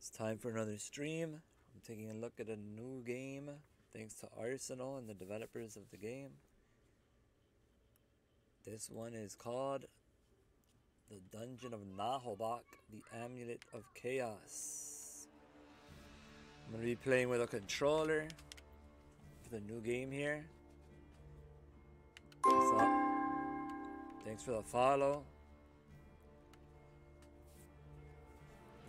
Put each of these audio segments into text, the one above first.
It's time for another stream. I'm taking a look at a new game thanks to Arsenal and the developers of the game. This one is called The Dungeon of Naheulbeuk, the Amulet of Chaos. I'm going to be playing with a controller for the new game here. So, thanks for the follow.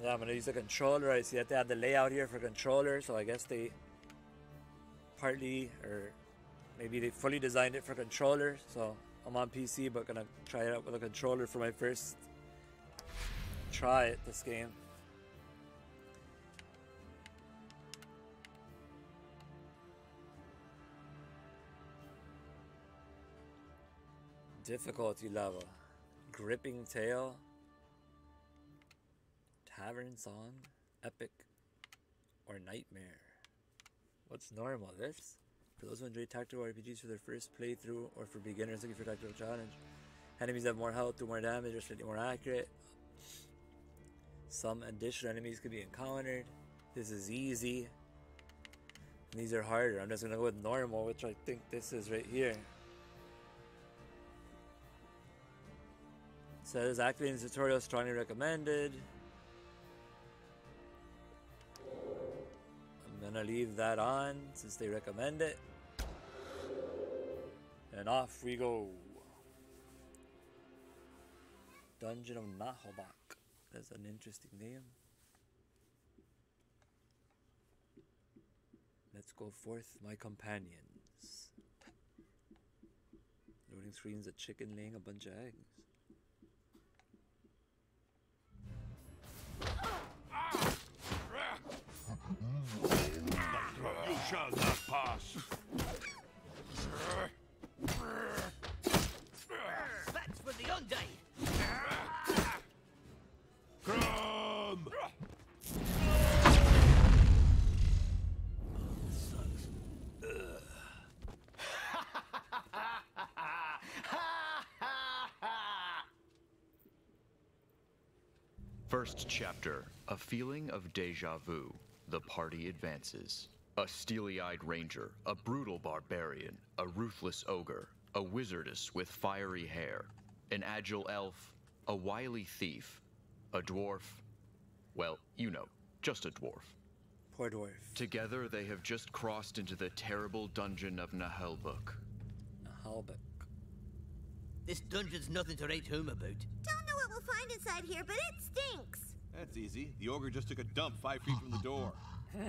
Yeah, I'm going to use the controller. I see that they have the layout here for controller, so I guess they partly, or maybe they fully designed it for controller. So I'm on PC, but going to try it out with a controller for my first try at this game. Difficulty level: Gripping Tale, Tavern Song, Epic, or Nightmare. What's normal? This? For those who enjoy tactical RPGs for their first playthrough or for beginners looking for a tactical challenge. Enemies have more health, do more damage, or slightly more accurate. Some additional enemies could be encountered. This is easy. And these are harder. I'm just going to go with normal, which I think this is right here. It says activating the tutorial, strongly recommended. I'm gonna leave that on since they recommend it. And off we go. Dungeon of Naheulbeuk. That's an interesting name. Let's go forth, my companions. Loading screens, a chicken laying a bunch of eggs. You shall not pass. That's for the Untitled. Come! First chapter, a feeling of deja vu. The party advances. A steely-eyed ranger, a brutal barbarian, a ruthless ogre, a wizardess with fiery hair, an agile elf, a wily thief, a dwarf, well, you know, just a dwarf. Poor dwarf. Together they have just crossed into the terrible dungeon of Naheulbeuk. Naheulbeuk. This dungeon's nothing to write home about. Don't know what we'll find inside here, but it stinks. That's easy. The ogre just took a dump 5 feet from the door.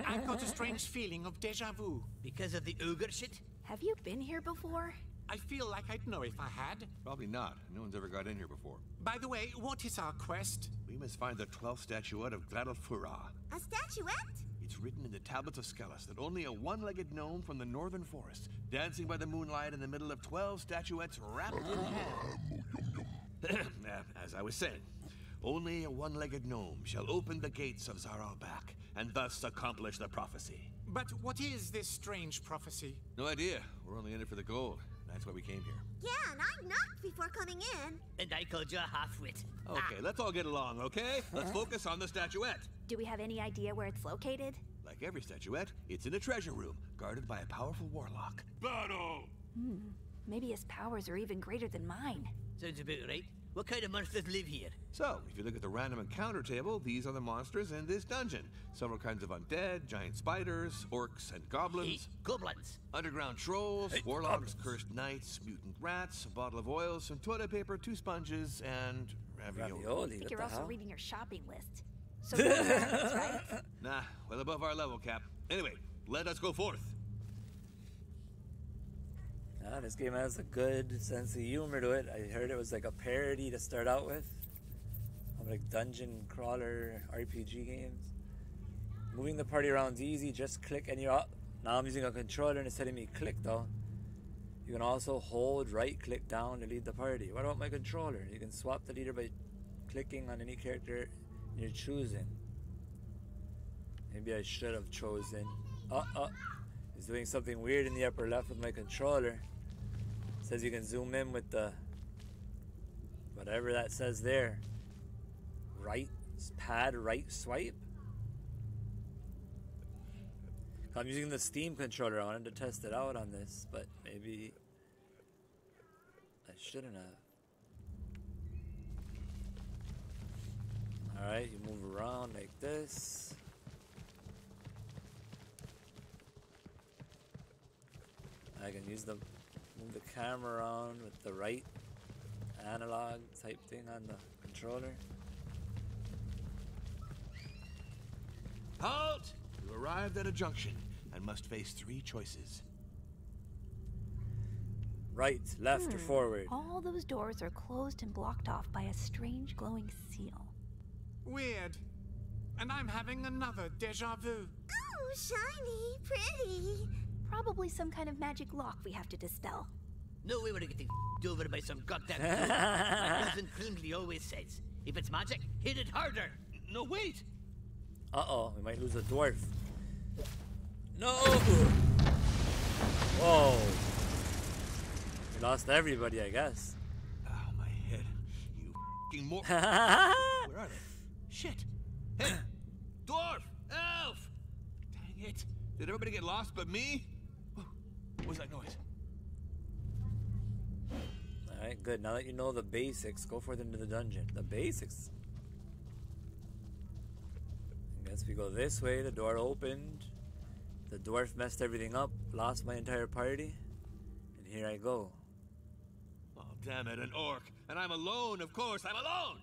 I've got a strange feeling of deja vu. Because of the ogre shit? Have you been here before? I feel like I'd know if I had. Probably not. No one's ever got in here before. By the way, what is our quest? We must find the 12th statuette of Gladalfura. A statuette? It's written in the tablets of Skellis that only a one-legged gnome from the northern forest, dancing by the moonlight in the middle of 12 statuettes wrapped in hand. As I was saying, only a one-legged gnome shall open the gates of Naheulbeuk and thus accomplish the prophecy. But what is this strange prophecy? No idea. We're only in it for the gold. That's why we came here. Yeah, and I knocked before coming in. And I called you a half-wit. Okay, let's all get along, okay? Let's focus on the statuette. Do we have any idea where it's located? Like every statuette, it's in a treasure room, guarded by a powerful warlock. Battle! Maybe his powers are even greater than mine. Sounds about right. What kind of monsters live here? So, if you look at the random encounter table, these are the monsters in this dungeon. Several kinds of undead, giant spiders, orcs and goblins. Hey, goblins. Underground trolls, warlocks, cursed knights, mutant rats, a bottle of oil, some toilet paper, 2 sponges, and ravioli. I Ravioli, think what you're the also hell? reading your shopping list. So you're friends, right? Nah, well above our level, Cap. Anyway, let us go forth. This game has a good sense of humor to it. I heard it was like a parody to start out with of like dungeon crawler RPG games. Moving the party around is easy, just click and you're up. Now I'm using a controller and it's telling me click though. You can also hold right click down to lead the party. What about my controller? You can swap the leader by clicking on any character you're choosing. Maybe I should have chosen. It's doing something weird in the upper left with my controller. Says you can zoom in with the whatever that says there. Right pad right swipe. I'm using the Steam controller. I wanted to test it out on this, but maybe I shouldn't have. Alright, you move around like this. I can move the camera around with the right analog type thing on the controller. Halt! You arrived at a junction and must face 3 choices. Right, left, or forward. All those doors are closed and blocked off by a strange glowing seal. Weird. And I'm having another deja vu. Oh, shiny, pretty. Probably some kind of magic lock we have to dispel. No way we're getting f***ed over by some goddamn fool. My cousin Klingsley always says, if it's magic, hit it harder. No, wait! Uh-oh, we might lose a dwarf. No! Whoa. We lost everybody, I guess. Oh, my head. You f***ing more. Where are they? Shit! Hey! Dwarf! Elf! Dang it. Did everybody get lost but me? What was that noise? Alright, good. Now that you know the basics, go forth into the dungeon. The basics. I guess we go this way. The door opened. The dwarf messed everything up. Lost my entire party. And here I go. Oh, damn it, an orc. And I'm alone, of course, I'm alone!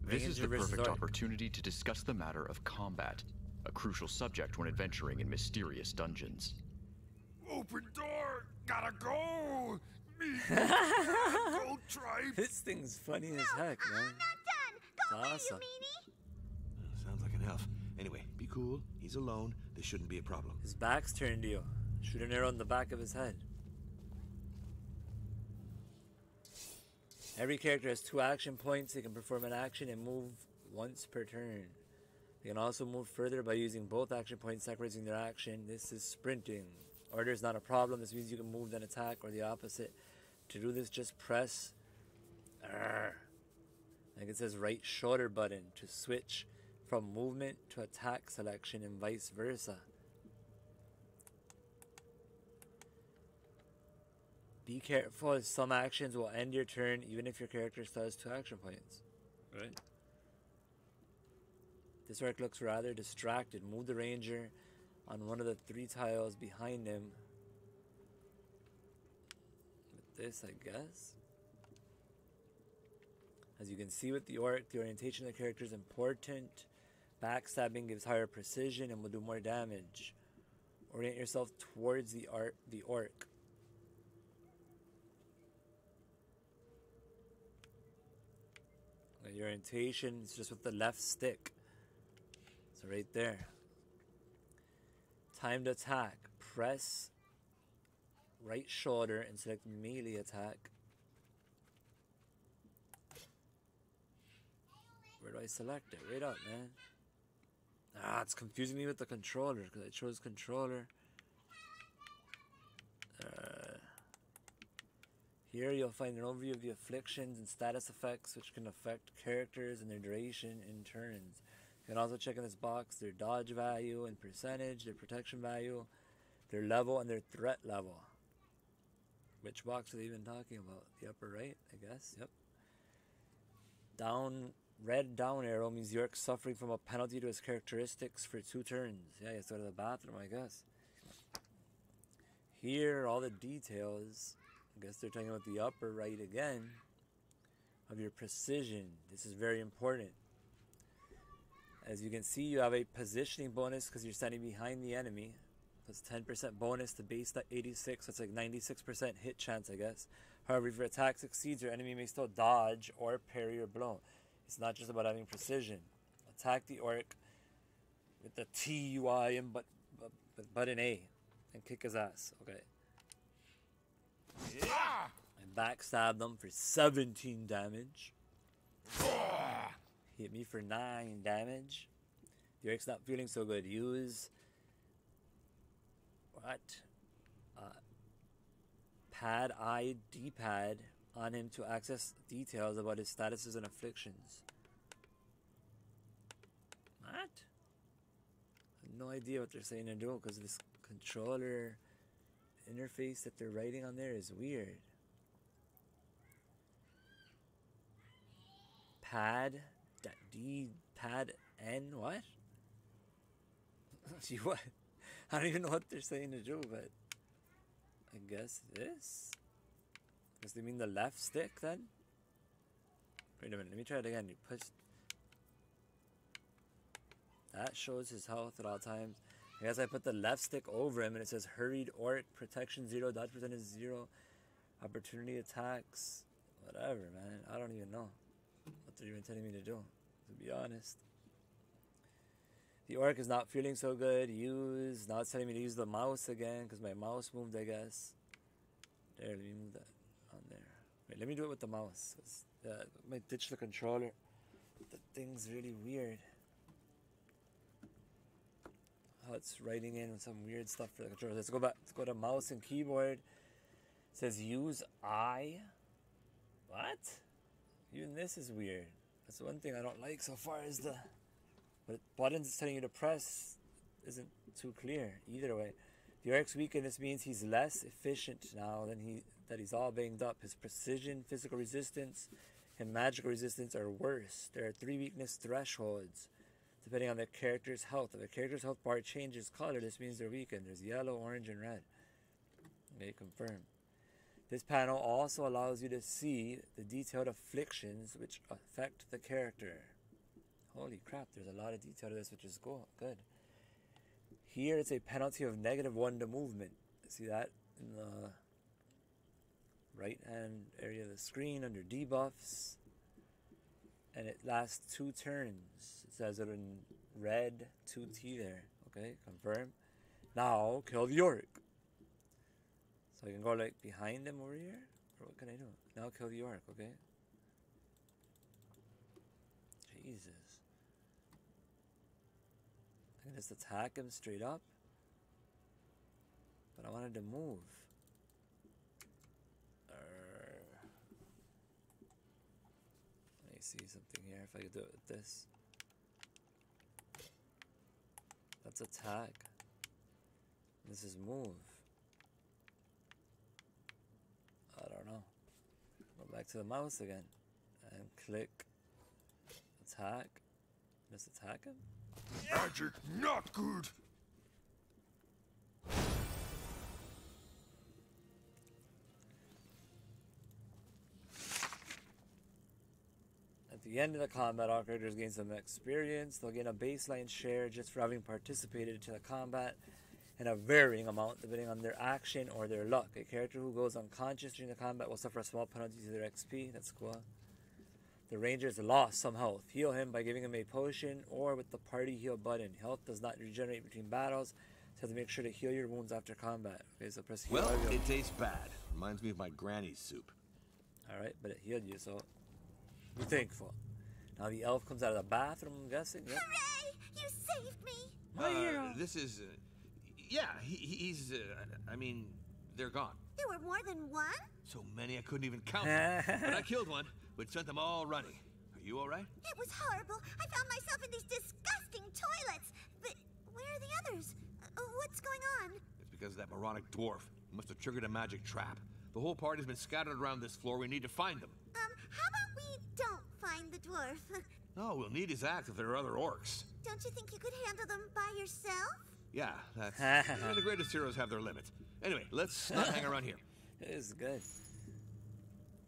This is the Ranger versus perfect orc. opportunity to discuss the matter of combat, a crucial subject when adventuring in mysterious dungeons. Open door! Gotta go! Me! Go tribe! This thing's funny as heck, I'm man. not done. Go away, Awesome. you meanie. Sounds like an elf. Anyway, be cool. He's alone. This shouldn't be a problem. His back's turned to you. Shoot an arrow in the back of his head. Every character has 2 action points. They can perform an action and move once per turn. They can also move further by using both action points, sacrificing their action. This is sprinting. Order is not a problem. This means you can move then attack or the opposite. To do this, just press like it says right shoulder button to switch from movement to attack selection and vice versa. Be careful, as some actions will end your turn even if your character still has 2 action points. Right? This orc looks rather distracted. Move the ranger on one of the 3 tiles behind him. With this, I guess. As you can see with the orc, the orientation of the character is important. Backstabbing gives higher precision and will do more damage. Orient yourself towards the orc. Your orientation is just with the left stick. So right there. Timed attack. Press right shoulder and select melee attack. Where do I select it? Right up, man. Ah, it's confusing me with the controller because I chose controller. Here you'll find an overview of the afflictions and status effects which can affect characters and their duration in turns. You can also check in this box their dodge value and percentage, their protection value, their level, and their threat level. Which box are they even talking about? The upper right, I guess. Yep. Red down arrow means the orc suffering from a penalty to his characteristics for 2 turns. Yeah, he has to go to the bathroom, I guess. Here, all the details. I guess they're talking about the upper right again of your precision. This is very important. As you can see, you have a positioning bonus because you're standing behind the enemy. Plus 10% bonus to base that 86. That's like 96% hit chance, I guess. However, if your attack succeeds, your enemy may still dodge or parry your blow. It's not just about having precision. Attack the orc with the TUI and button A and kick his ass. Okay. I backstabbed them for 17 damage. Hit me for 9 damage. The orc's not feeling so good. Use what? Pad I D-pad on him to access details about his statuses and afflictions. What? I have no idea what they're saying to do because this controller interface that they're writing on there is weird. Pad D pad N what? See what? I don't even know what they're saying to do, but I guess this? Does they mean the left stick then? Wait a minute, let me try it again. You push. That shows his health at all times. I guess I put the left stick over him and it says hurried orc, protection 0, dodge percentage 0, opportunity attacks, whatever, man. I don't even know what they're even telling me to do, to be honest. The orc is not feeling so good. Use. Now it's telling me to use the mouse again because my mouse moved, I guess. There, let me move that on there. Wait, let me do it with the mouse. I might ditch the controller. The thing's really weird. How it's writing in some weird stuff for the controller. Let's go back. Let's go to mouse and keyboard. It says use I. What? Even this is weird. That's the one thing I don't like so far is the buttons it's telling you to press isn't too clear. Either way, the orc's weakness means he's less efficient now than he's all banged up. His precision, physical resistance, and magical resistance are worse. There are 3 weakness thresholds depending on the character's health. If a character's health bar changes color, this means they're weakened. There's yellow, orange, and red. Okay, confirm. This panel also allows you to see the detailed afflictions which affect the character. Holy crap, there's a lot of detail to this, which is good. Here it's a penalty of -1 to movement. See that in the right hand area of the screen under debuffs. And it lasts 2 turns. It says it in red 2T there. Okay, confirm. Now kill the orc. So I can go like behind him over here? Or what can I do? Now kill the orc, okay? Jesus. I can just attack him straight up. But I wanted to move. Let me see something here if I could do it with this. That's attack. This is move. I don't know. Go back to the mouse again. And click attack. Just attack him? Magic not good. At the end of the combat, all characters gain some experience. They'll gain a baseline share just for having participated to the combat, and a varying amount depending on their action or their luck. A character who goes unconscious during the combat will suffer a small penalty to their XP. That's cool. The Ranger's lost some health. Heal him by giving him a potion or with the party heal button. Health does not regenerate between battles, so you have to make sure to heal your wounds after combat. Okay, so press heal. Well, it tastes bad. Reminds me of my granny's soup. Alright, but it healed you, so be thankful. Now the elf comes out of the bathroom, I'm guessing. Yep. Hooray! You saved me! This is... yeah, he's... I mean, they're gone. There were more than one? So many I couldn't even count them. But I killed one, which sent them all running. Are you all right? It was horrible. I found myself in these disgusting toilets. But where are the others? What's going on? It's because of that moronic dwarf. He must have triggered a magic trap. The whole party's been scattered around this floor. We need to find them. How about we don't find the dwarf? No, we'll need his axe if there are other orcs. Don't you think you could handle them by yourself? Yeah, that's... the greatest heroes have their limits. Anyway, let's not hang around here. It is good.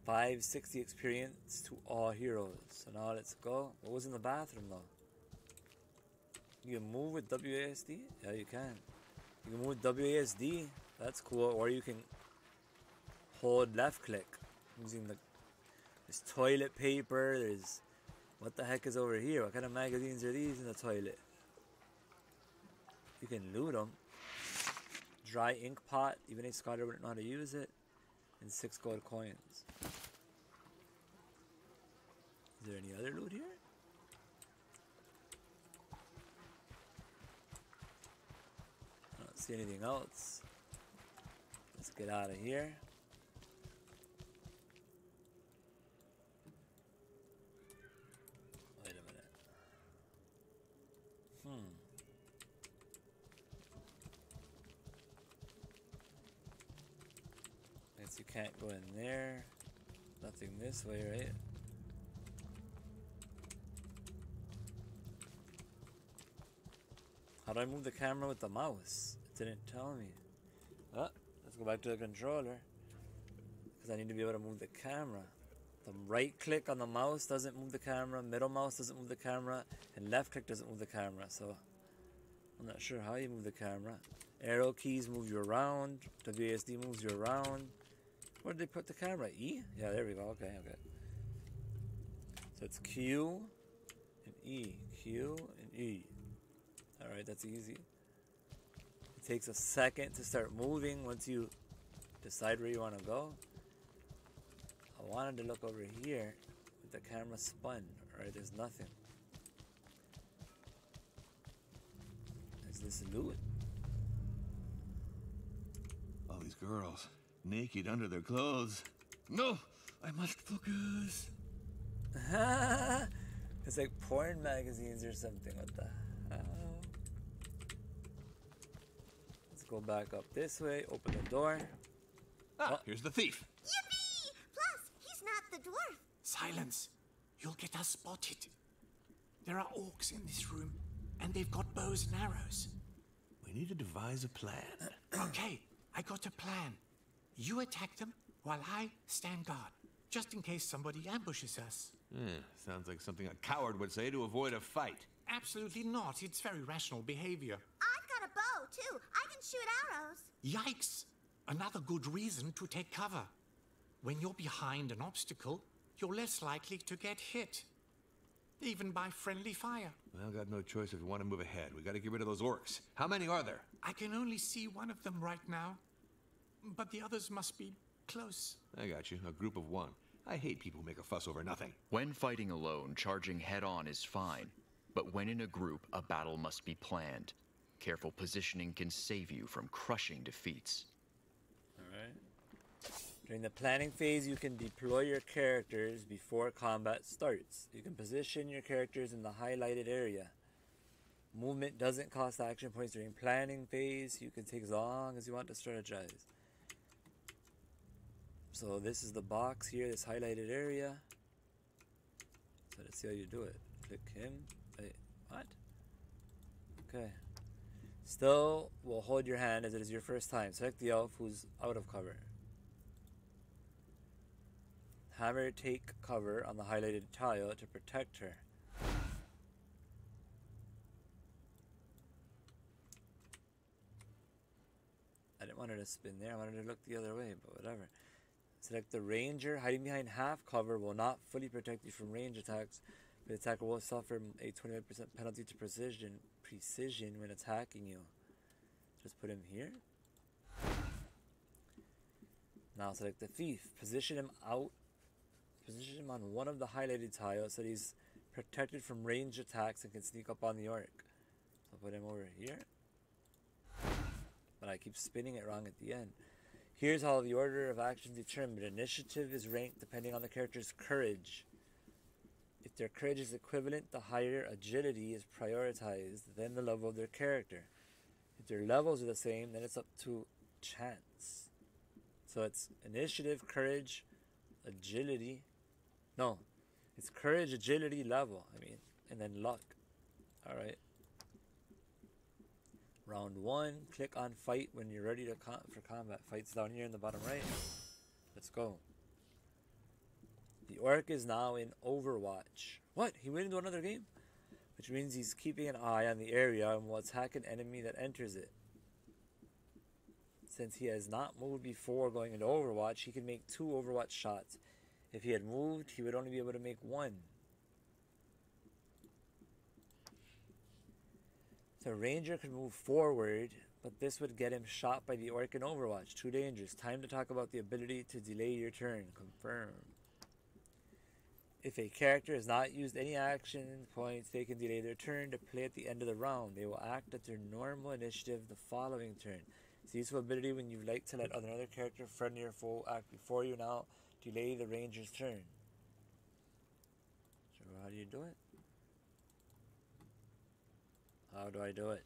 560 experience to all heroes. So now let's go. What was in the bathroom though? You can move with WASD? Yeah, you can. You can move with WASD. That's cool. Or you can hold left click using the... There's toilet paper. There's... What the heck is over here? What kind of magazines are these in the toilet? You can loot them. Dry ink pot. Even a scholar wouldn't know how to use it. And 6 gold coins. Is there any other loot here? I don't see anything else. Let's get out of here. Wait a minute. Can't go in there. Nothing this way, right? How do I move the camera with the mouse? It didn't tell me. Oh, let's go back to the controller. Because I need to be able to move the camera. The right click on the mouse doesn't move the camera, middle mouse doesn't move the camera, and left click doesn't move the camera. So I'm not sure how you move the camera. Arrow keys move you around. WASD moves you around. Where did they put the camera? E? Yeah, there we go. Okay, okay. So it's Q and E. Q and E. Alright, that's easy. It takes a second to start moving once you decide where you want to go. I wanted to look over here, but the camera spun. Alright, there's nothing. Is this loot? All these girls, naked under their clothes. No! I must focus! It's like porn magazines or something. What the hell? Let's go back up this way, open the door. Ah, here's the thief. Yippee! Plus, he's not the dwarf. Silence. You'll get us spotted. There are orcs in this room, and they've got bows and arrows. We need to devise a plan. Okay, I got a plan. You attack them while I stand guard, just in case somebody ambushes us. Sounds like something a coward would say to avoid a fight. Absolutely not. It's very rational behavior. I've got a bow, too. I can shoot arrows. Yikes! Another good reason to take cover. When you're behind an obstacle, you're less likely to get hit. Even by friendly fire. Well, got no choice if we want to move ahead. We got to get rid of those orcs. How many are there? I can only see one of them right now. But the others must be close. I got you. A group of one. I hate people who make a fuss over nothing. When fighting alone, charging head-on is fine. But when in a group, a battle must be planned. Careful positioning can save you from crushing defeats. Alright. During the planning phase, you can deploy your characters before combat starts. You can position your characters in the highlighted area. Movement doesn't cost action points during planning phase. You can take as long as you want to strategize. So this is the box here, this highlighted area. So let's see how you do it. Click him. Wait, what? Okay. Still, will hold your hand as it is your first time. Select the elf who's out of cover. Hammer take cover on the highlighted tile to protect her. I didn't want her to spin there. I wanted her to look the other way, but whatever. Select the ranger. Hiding behind half cover will not fully protect you from range attacks. The attacker will suffer a 25% penalty to precision when attacking you. Just put him here. Now select the thief. Position him on one of the highlighted tiles so that he's protected from ranged attacks and can sneak up on the orc. So put him over here. But I keep spinning it wrong at the end. Here's how the order of actions determined. Initiative is ranked depending on the character's courage. If their courage is equivalent, the higher agility is prioritized, then the level of their character. If their levels are the same, then it's up to chance. So it's initiative, courage, agility. No, it's courage, agility, level. And then luck. Alright. Round 1, click on fight when you're ready to for combat. Fight's down here in the bottom right. Let's go. The orc is now in Overwatch. What? He went into another game? Which means he's keeping an eye on the area and will attack an enemy that enters it. Since he has not moved before going into Overwatch, he can make 2 Overwatch shots. If he had moved, he would only be able to make 1. The ranger could move forward, but this would get him shot by the orc in Overwatch. Too dangerous. Time to talk about the ability to delay your turn. Confirm. If a character has not used any action points, they can delay their turn to play at the end of the round. They will act at their normal initiative the following turn. It's a useful ability when you like to let another character, friendly or foe, act before you. Now delay the ranger's turn. So how do you do it? How do I do it?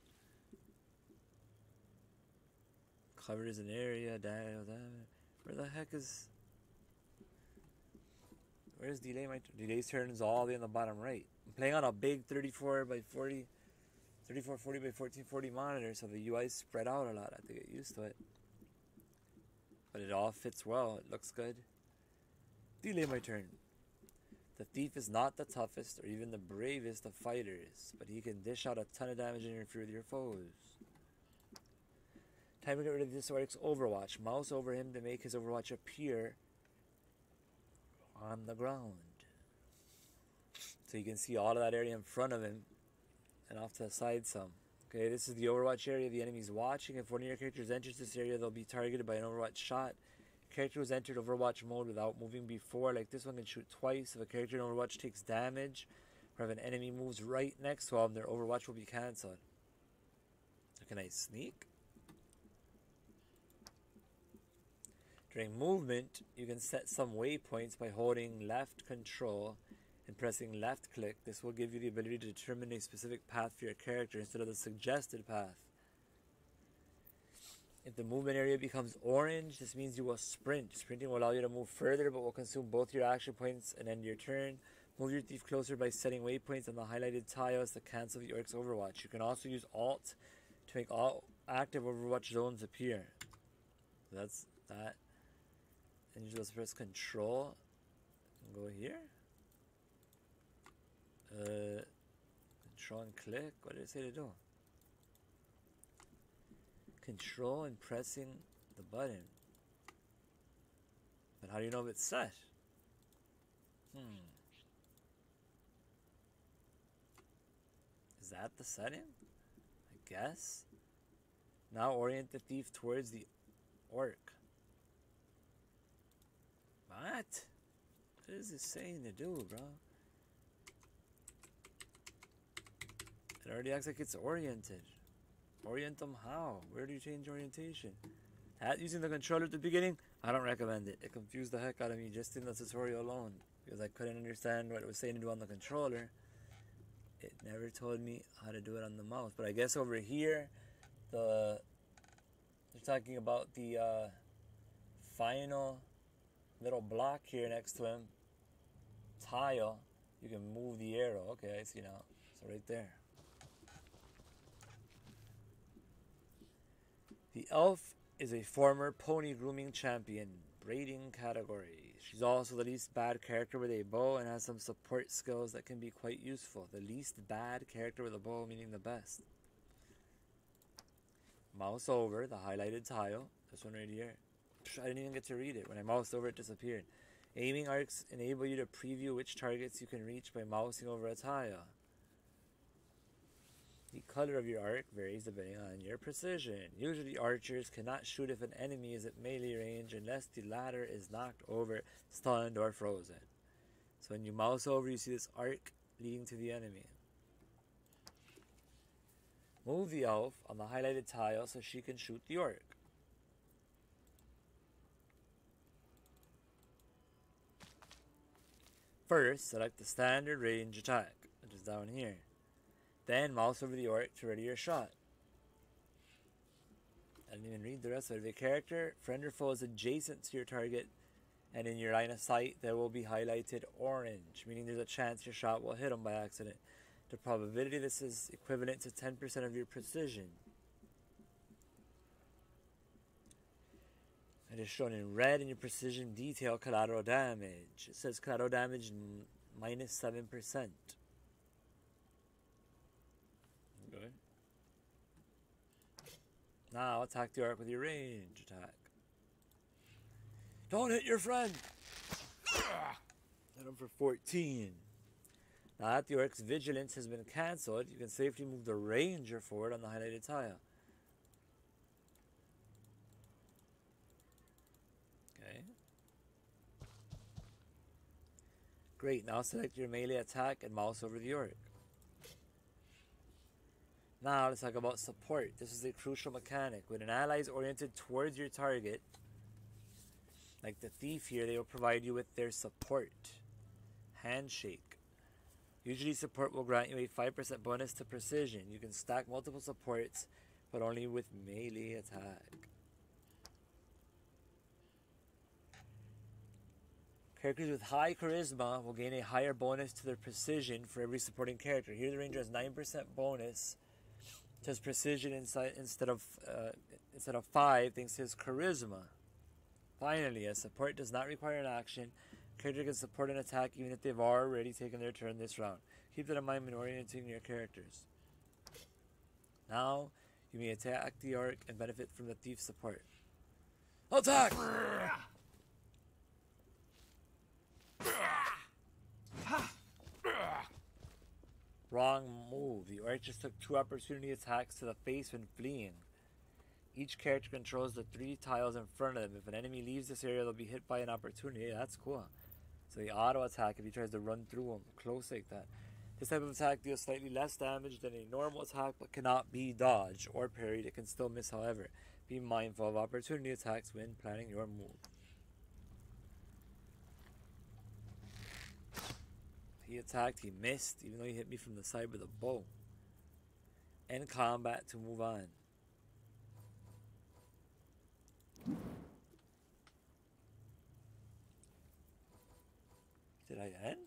Covers an area, dial damage. Where the heck is... Where's delay? Delay's turn is all the way on the bottom right. I'm playing on a big 34 by 40, 3440 by 1440 monitor, so the UI is spread out a lot. I have to get used to it. But it all fits well. It looks good. Delay my turn. The thief is not the toughest or even the bravest of fighters, but he can dish out a ton of damage and interfere with your foes. Time to get rid of this orc's Overwatch. Mouse over him to make his Overwatch appear on the ground. So you can see all of that area in front of him and off to the side some. Okay, this is the Overwatch area the enemy's watching. If one of your characters enters this area, they'll be targeted by an Overwatch shot. Character who's entered Overwatch mode without moving before, like this one, can shoot twice. If a character in Overwatch takes damage, or if an enemy moves right next to them, their Overwatch will be cancelled. So can I sneak? During movement, you can set some waypoints by holding left control and pressing left click. This will give you the ability to determine a specific path for your character instead of the suggested path. If the movement area becomes orange, this means you will sprint. Sprinting will allow you to move further, but will consume both your action points and end your turn. Move your thief closer by setting waypoints on the highlighted tiles to cancel the orc's Overwatch. You can also use Alt to make all active Overwatch zones appear. That's that. And you just press Control and go here. Control and click. What did it say to do? Control and pressing the button. But how do you know if it's set? Is that the setting? I guess. Now orient the thief towards the orc. What? What is this saying to do, bro? It already acts like it's oriented. Orient them how? Where do you change orientation? Using the controller at the beginning? I don't recommend it. It confused the heck out of me just in the tutorial alone. Because I couldn't understand what it was saying to do on the controller. It never told me how to do it on the mouse. But I guess over here, they're talking about the final little block here next to him. Tile. You can move the arrow. Okay, I see now. So right there. The elf is a former pony grooming champion, braiding category. She's also the least bad character with a bow and has some support skills that can be quite useful. The least bad character with a bow meaning the best. Mouse over the highlighted tile. This one right here. I didn't even get to read it. When I moused over, it disappeared. Aiming arcs enable you to preview which targets you can reach by mousing over a tile. The color of your arc varies depending on your precision. Usually archers cannot shoot if an enemy is at melee range unless the latter is knocked over, stunned, or frozen. So when you mouse over, you see this arc leading to the enemy. Move the elf on the highlighted tile so she can shoot the orc. First, select the standard range attack, which is down here. Then mouse over the orc to ready your shot. I didn't even read the rest of it. If a character, friend or foe is adjacent to your target and in your line of sight, they will be highlighted orange, meaning there's a chance your shot will hit them by accident. The probability of this is equivalent to 10% of your precision. It is shown in red in your precision detail collateral damage. It says collateral damage minus 7%. Good. Now attack the orc with your range attack. Don't hit your friend! Hit him for 14. Now that the orc's vigilance has been cancelled, you can safely move the ranger forward on the highlighted tile. Okay. Great, now select your melee attack and mouse over the orc. Now let's talk about support. This is a crucial mechanic. When an ally is oriented towards your target, like the thief here, they will provide you with their support. Handshake. Usually support will grant you a 5% bonus to precision. You can stack multiple supports, but only with melee attack. Characters with high charisma will gain a higher bonus to their precision for every supporting character. Here the ranger has 9% bonus to his precision instead of 5 thanks to his charisma. Finally, a support does not require an action. Character can support an attack even if they've already taken their turn this round. Keep that in mind when orienting your characters. Now, you may attack the orc and benefit from the thief support. Attack! Wrong move. The orc just took 2 opportunity attacks to the face when fleeing. Each character controls the 3 tiles in front of them. If an enemy leaves this area, they'll be hit by an opportunity. Hey, that's cool. So the auto attack if he tries to run through them close like that. This type of attack deals slightly less damage than a normal attack but cannot be dodged or parried. It can still miss, however. Be mindful of opportunity attacks when planning your move. He attacked, he missed, even though he hit me from the side with a bow. End combat to move on. Did I end?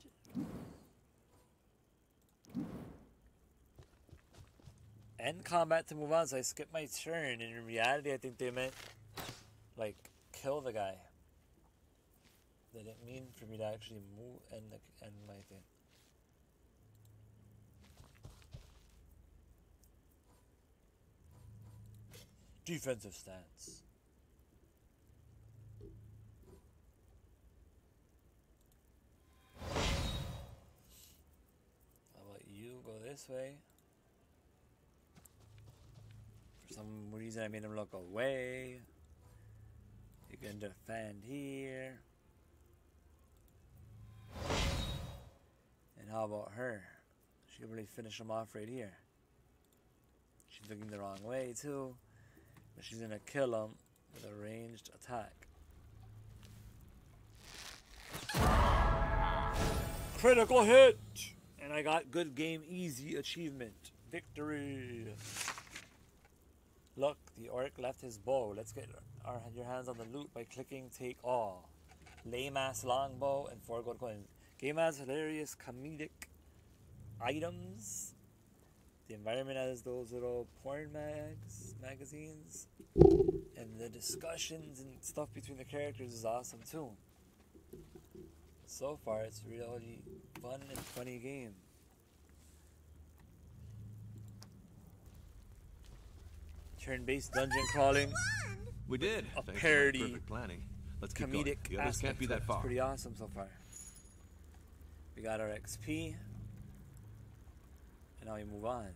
End combat to move on, so I skipped my turn. And in reality, I think they meant, like, kill the guy. They didn't mean for me to actually move and end my thing. Defensive stance. How about you go this way? For some reason I made him look away. You can defend here. And how about her? She can really finish him off right here. She's looking the wrong way too. But she's gonna kill him with a ranged attack. Critical hit! And I got good game easy achievement. Victory! Look, the orc left his bow. Let's get your hands on the loot by clicking take all. Lame ass longbow and 4 gold coins. Game has hilarious comedic items. The environment has those little porn magazines. And the discussions and stuff between the characters is awesome too. So far, it's really fun and funny game. Turn-based dungeon crawling. We did. A Thanks parody. to my perfect planning. Let's keep Comedic going. The others can't be that It's far. pretty awesome so far. We got our XP. And now we move on.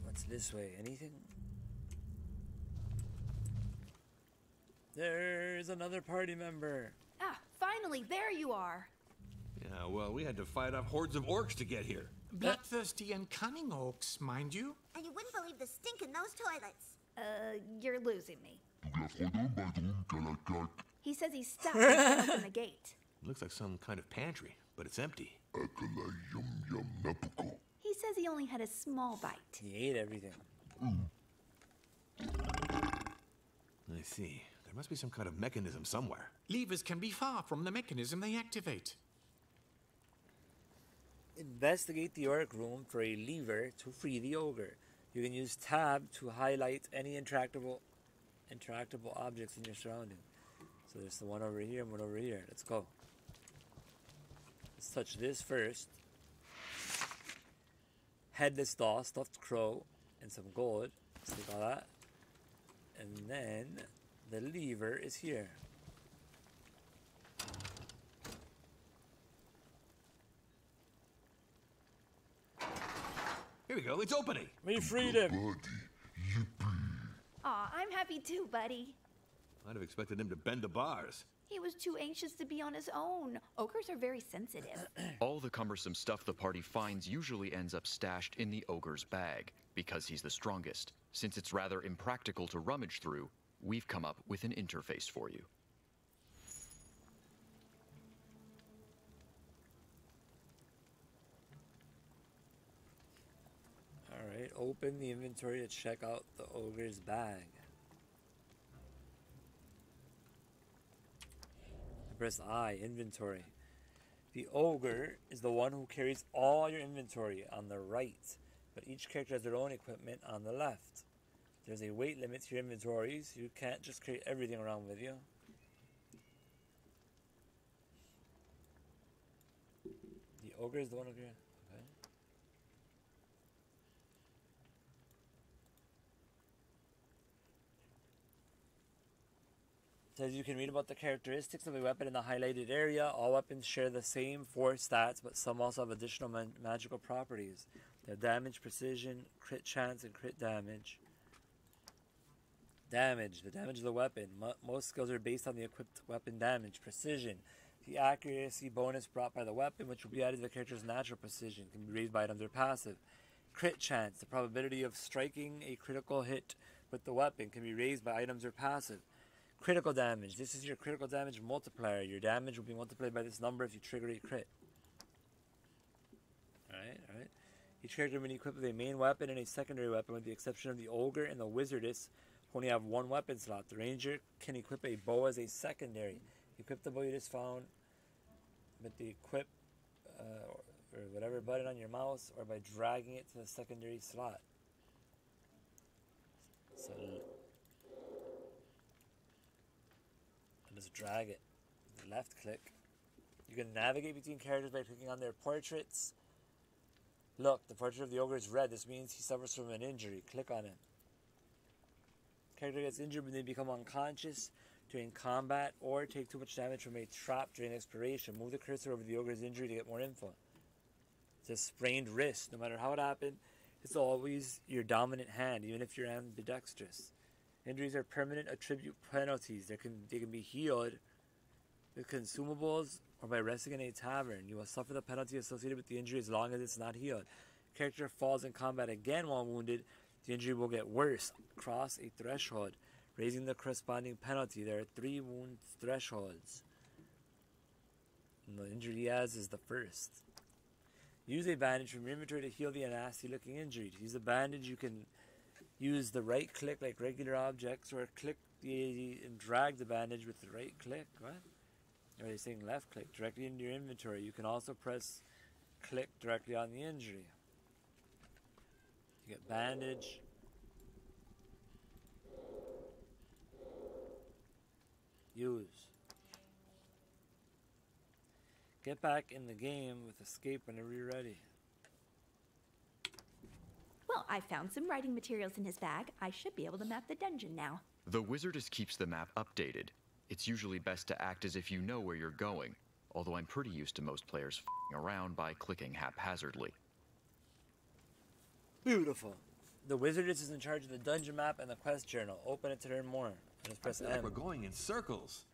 What's this way? Anything? There's another party member. Ah, finally, there you are. Yeah, well, we had to fight off hordes of orcs to get here. Bloodthirsty and cunning orcs, mind you. And you wouldn't believe the stink in those toilets. You're losing me. He says he's stuck to open the gate. Looks like some kind of pantry, but it's empty. He says he only had a small bite. He ate everything. I see. There must be some kind of mechanism somewhere. Levers can be far from the mechanism they activate. Investigate the orc room for a lever to free the ogre. You can use tab to highlight any interactable objects in your surrounding. So there's the one over here and one over here. Let's go. Let's touch this first. Headless doll, stuffed crow, and some gold. Let's take all that. And then the lever is here. Here we go. It's opening. We freed him. Aw, I'm happy too, buddy. I'd have expected him to bend the bars. He was too anxious to be on his own. Ogres are very sensitive. All the cumbersome stuff the party finds usually ends up stashed in the ogre's bag, because he's the strongest. Since it's rather impractical to rummage through, we've come up with an interface for you. Alright, open the inventory to check out the ogre's bag. Press I, inventory. The ogre is the one who carries all your inventory on the right, but each character has their own equipment on the left. There's a weight limit to your inventories. You can't just carry everything around with you. The ogre is the one over here. Okay. Says you can read about the characteristics of a weapon in the highlighted area. All weapons share the same 4 stats, but some also have additional magical properties. They have damage, precision, crit chance, and crit damage. Damage. The damage of the weapon. Most skills are based on the equipped weapon damage. Precision. The accuracy bonus brought by the weapon, which will be added to the character's natural precision, can be raised by items or passive. Crit chance. The probability of striking a critical hit with the weapon can be raised by items or passive. Critical damage. This is your critical damage multiplier. Your damage will be multiplied by this number if you trigger a crit. Alright. Each character will be equipped with a main weapon and a secondary weapon, with the exception of the ogre and the wizardess, who only have 1 weapon slot. The ranger can equip a bow as a secondary. Equip the bow you just found with the equip or whatever button on your mouse, or by dragging it to the secondary slot. So just drag it. Left click. You can navigate between characters by clicking on their portraits. Look, the portrait of the ogre is red. This means he suffers from an injury. Click on him. Character gets injured when they become unconscious during combat or take too much damage from a trap during exploration. Move the cursor over the ogre's injury to get more info. It's a sprained wrist. No matter how it happened, it's always your dominant hand, even if you're ambidextrous. Injuries are permanent attribute penalties. They can be healed with consumables or by resting in a tavern. You will suffer the penalty associated with the injury as long as it's not healed. Character falls in combat again while wounded. The injury will get worse. Cross a threshold, raising the corresponding penalty. There are 3 wound thresholds. And the injury he has is the first. Use a bandage from your inventory to heal the nasty looking injury. To use the bandage, you can use the right click like regular objects, or click and drag the bandage with the right click. What? Or are they saying left click directly into your inventory? You can also press click directly on the injury. You get bandage. Use. Get back in the game with escape whenever you're ready. Well, I found some writing materials in his bag. I should be able to map the dungeon now. The wizardess keeps the map updated. It's usually best to act as if you know where you're going, although I'm pretty used to most players f***ing around by clicking haphazardly. Beautiful. The wizardess is in charge of the dungeon map and the quest journal. Open it to learn more. Just press M. We're going in circles.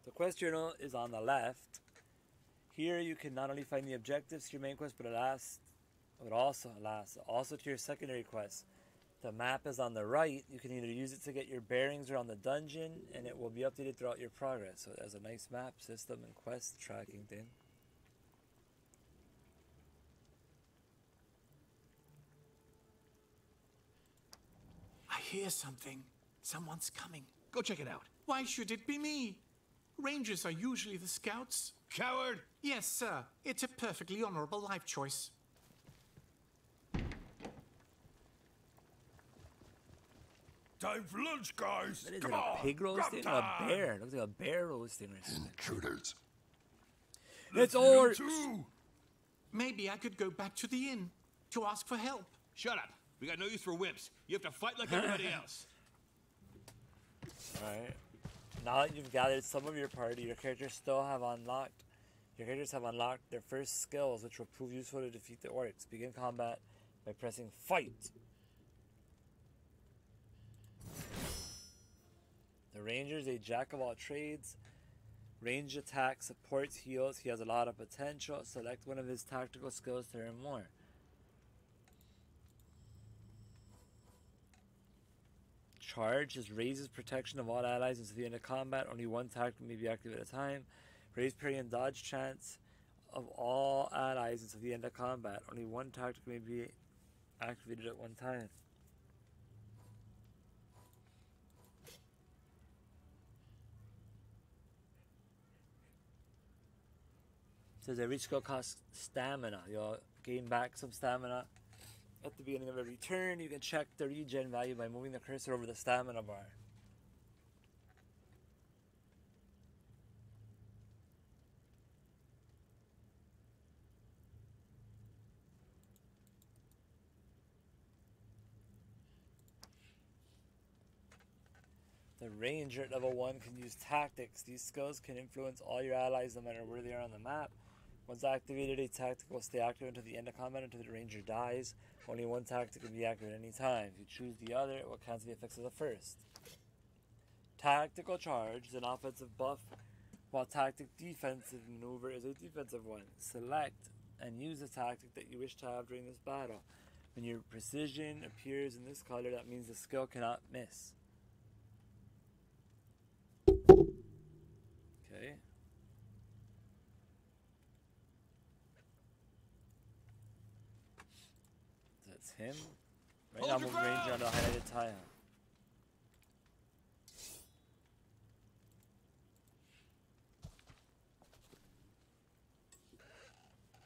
The quest journal is on the left. Here you can not only find the objectives to your main quest, but also to your secondary quests. The map is on the right. You can either use it to get your bearings around the dungeon, and it will be updated throughout your progress. So it has a nice map system and quest tracking thing. I hear something. Someone's coming. Go check it out. Why should it be me? Rangers are usually the scouts. Coward! Yes, sir. It's a perfectly honorable life choice. Time for lunch, guys. What is it, a pig roasting or a bear? It looks like a bear roasting or something. Intruders. It's orcs! Maybe I could go back to the inn to ask for help. Shut up. We got no use for wimps. You have to fight like everybody else. Alright. Now that you've gathered some of your party, your characters have unlocked their first skills, which will prove useful to defeat the orcs. Begin combat by pressing fight. The ranger is a jack of all trades. Range attack, supports, heals. He has a lot of potential. Select one of his tactical skills to earn more. Charge just raises protection of all allies until the end of combat. Only one tactic may be active at a time. Raise parry and dodge chance of all allies until the end of combat. Only one tactic may be activated at one time. Says every skill costs stamina. You'll gain back some stamina at the beginning of every turn. You can check the regen value by moving the cursor over the stamina bar. The Ranger at level 1 can use tactics. These skills can influence all your allies no matter where they are on the map. Once activated, a tactic will stay active until the end of combat until the Ranger dies. Only one tactic can be active at any time. If you choose the other, it will cancel the effects of the first. Tactical Charge is an offensive buff, while Tactic Defensive Maneuver is a defensive one. Select and use the tactic that you wish to have during this battle. When your precision appears in this color, that means the skill cannot miss. Okay. That's him. Right now, move Ranger on the highlighted tile.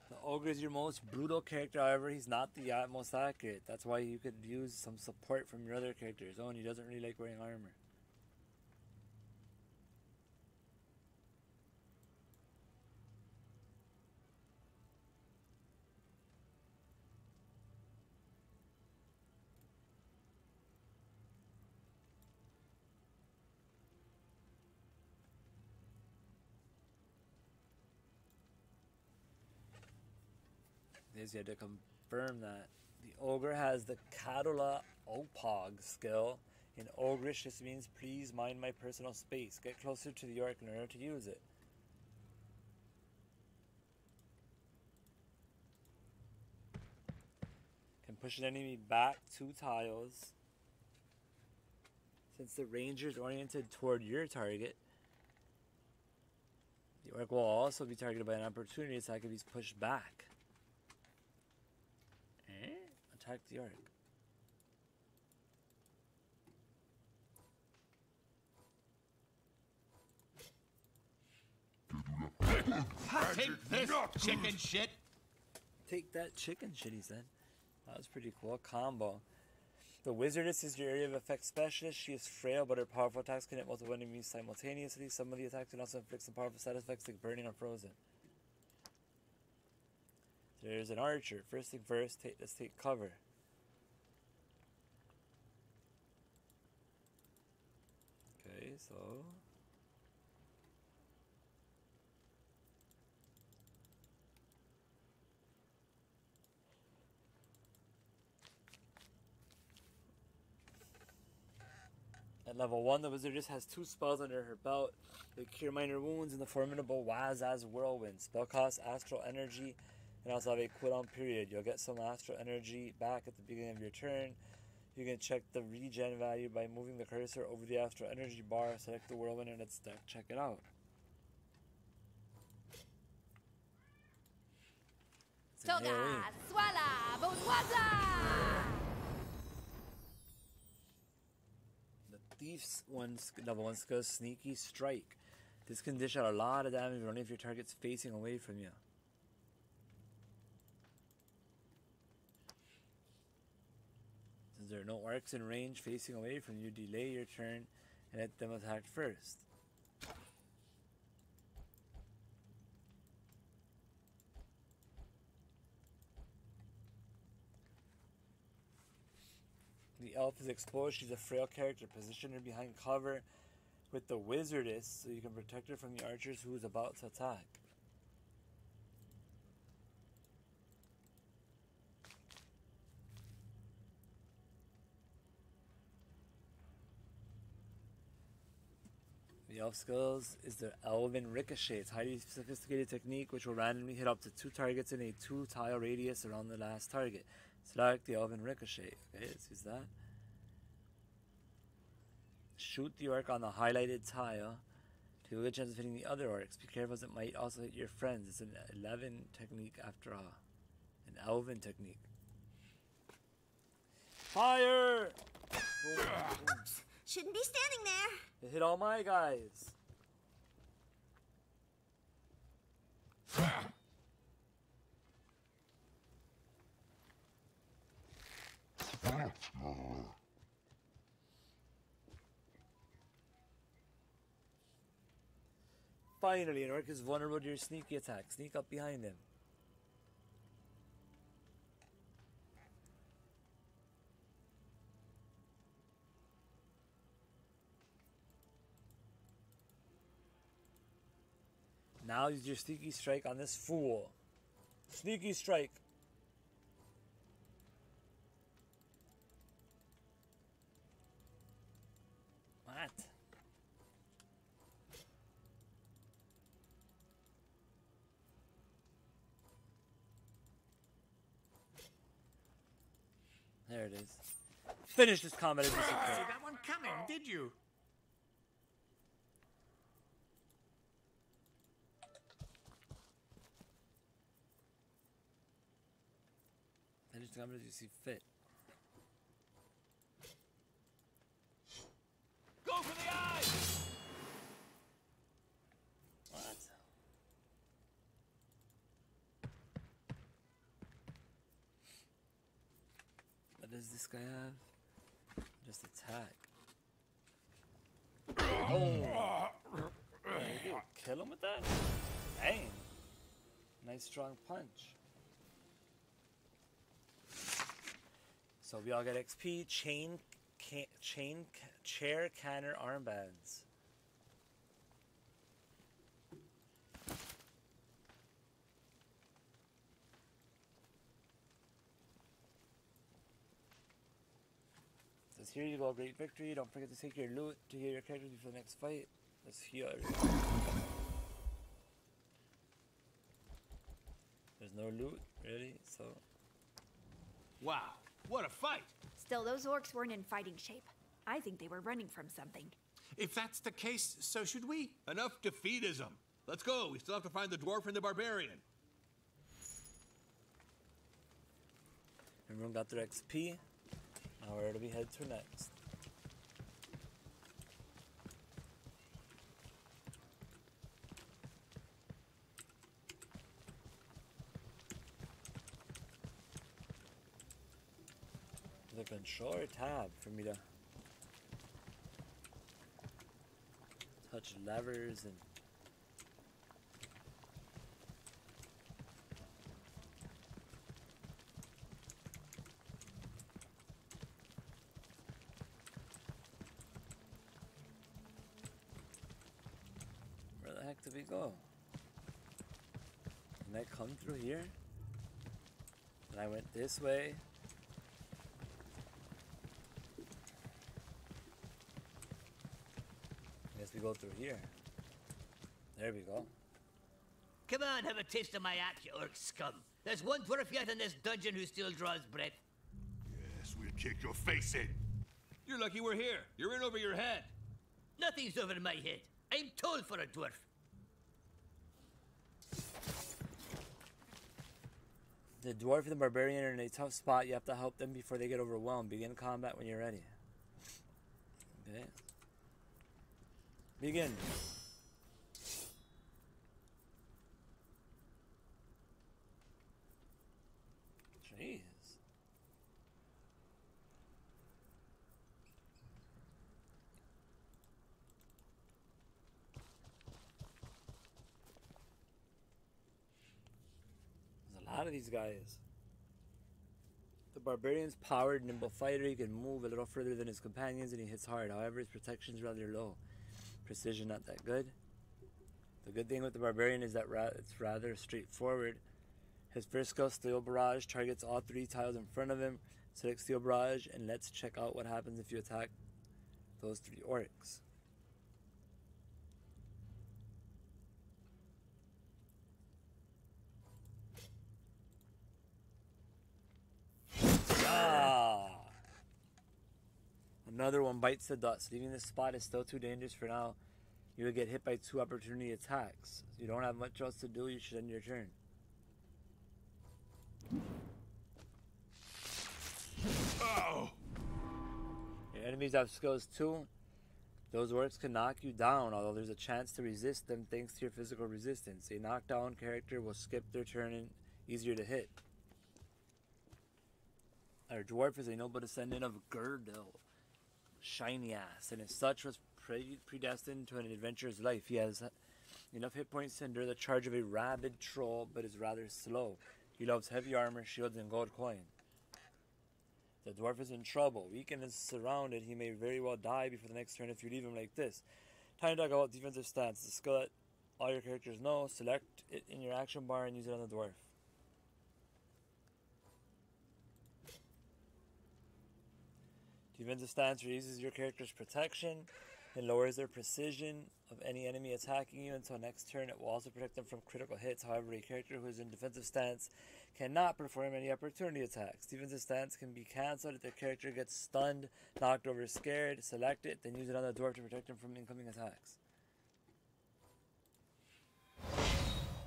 The Ogre is your most brutal character, however, he's not the most accurate. That's why you could use some support from your other characters. Oh, and he doesn't really like wearing armor. You had to confirm that. The Ogre has the Kadula Opog skill. In Ogrish, this means please mind my personal space. Get closer to the orc in order to use it. Can push an enemy back 2 tiles. Since the Ranger is oriented toward your target, the orc will also be targeted by an opportunity attack if he's pushed back. Attack the orc. Take this, chicken shit! Take that chicken shit, he said. That was pretty cool. Combo. The Wizardess is your area of effect specialist. She is frail, but her powerful attacks can hit multiple enemies simultaneously. Some of the attacks can also inflict some powerful side effects like burning or frozen. There's an archer. First thing first, let's take cover. Okay, so... At level 1, the Wizardess has 2 spells under her belt. They cure minor wounds in the formidable Wazaz Whirlwind. Spell costs Astral Energy and also have a cooldown period. You'll get some Astral Energy back at the beginning of your turn. You can check the regen value by moving the cursor over the Astral Energy bar. Select the Whirlwind and its deck. Check it out. Toga, swala, bonwaza! Thief's level 1 skill, Sneaky Strike. This can dish out a lot of damage only if your target's facing away from you. Since there are no orcs in range facing away from you, delay your turn and let them attack first. The elf is exposed. She's a frail character. Position her behind cover with the Wizardess so you can protect her from the archers who is about to attack. The elf skills is the Elven Ricochet. It's a highly sophisticated technique which will randomly hit up to 2 targets in a 2-tile radius around the last target. Select the Elven Ricochet. Okay, let's use that. Shoot the orc on the highlighted tile to have a chance of hitting the other orcs. Be careful as it might also hit your friends. It's an 11 technique after all. An Elven technique. Fire! Boom, boom. Oops! Shouldn't be standing there. It hit all my guys. Finally, an orc is vulnerable to your sneaky attack. Sneak up behind him. Now use your sneaky strike on this fool. Sneaky strike. What? There it is. Finish this combat as you See support. that one coming, did you? Finish the combat as you see fit. Go for the eyes! What? What does this guy have? Just attack. Oh! You kill him with that? Dang. Nice strong punch. So we all get XP, chair canner armbands. Says here you go, great victory. Don't forget to take your loot to heal your characters before the next fight. Let's heal everything. There's no loot, really, so. Wow, what a fight! Still, those orcs weren't in fighting shape. I think they were running from something. If that's the case, so should we. Enough defeatism. Let's go. We still have to find the dwarf and the barbarian. Everyone got their XP. Now where do we head to next? The controller tab for me to touch levers and where the heck did we go? Can I come through here? And I went this way. Guess we go through here. There we go. Come on, have a taste of my axe, you orc scum. There's one dwarf yet in this dungeon who still draws breath. Yes, we'll kick your face in. You're lucky we're here. You're in over your head. Nothing's over my head. I'm told for a dwarf. The dwarf and the barbarian are in a tough spot. You have to help them before they get overwhelmed. Begin combat when you're ready. Okay. Begin. Jeez. There's a lot of these guys. The barbarian's powered, nimble fighter. He can move a little further than his companions and he hits hard. However, his protection's rather low. Precision not that good. The good thing with the barbarian is that it's rather straightforward. His first skill, Steel Barrage, targets all 3 tiles in front of him. Select Steel Barrage and let's check out what happens if you attack those 3 orcs. Ah! Another one bites the dust. Leaving this spot is still too dangerous for now. You will get hit by 2 opportunity attacks. You don't have much else to do. You should end your turn. Oh! Your enemies have skills too. Those orcs can knock you down, although there's a chance to resist them thanks to your physical resistance. A knockdown character will skip their turn and easier to hit. Our dwarf is a noble descendant of Gerdil, shiny ass, and as such was predestined to an adventurous life. He has enough hit points to endure the charge of a rabid troll, but is rather slow. He loves heavy armor, shields, and gold coin. The dwarf is in trouble. Weakened and surrounded, he may very well die before the next turn if you leave him like this. Time to talk about defensive stats. The skill that all your characters know. Select it in your action bar and use it on the dwarf. Defensive stance raises your character's protection and lowers their precision of any enemy attacking you until next turn. It will also protect them from critical hits. However, a character who is in defensive stance cannot perform any opportunity attacks. Defensive stance can be cancelled if the character gets stunned, knocked over, scared. Select it, then use it on the dwarf to protect him from incoming attacks.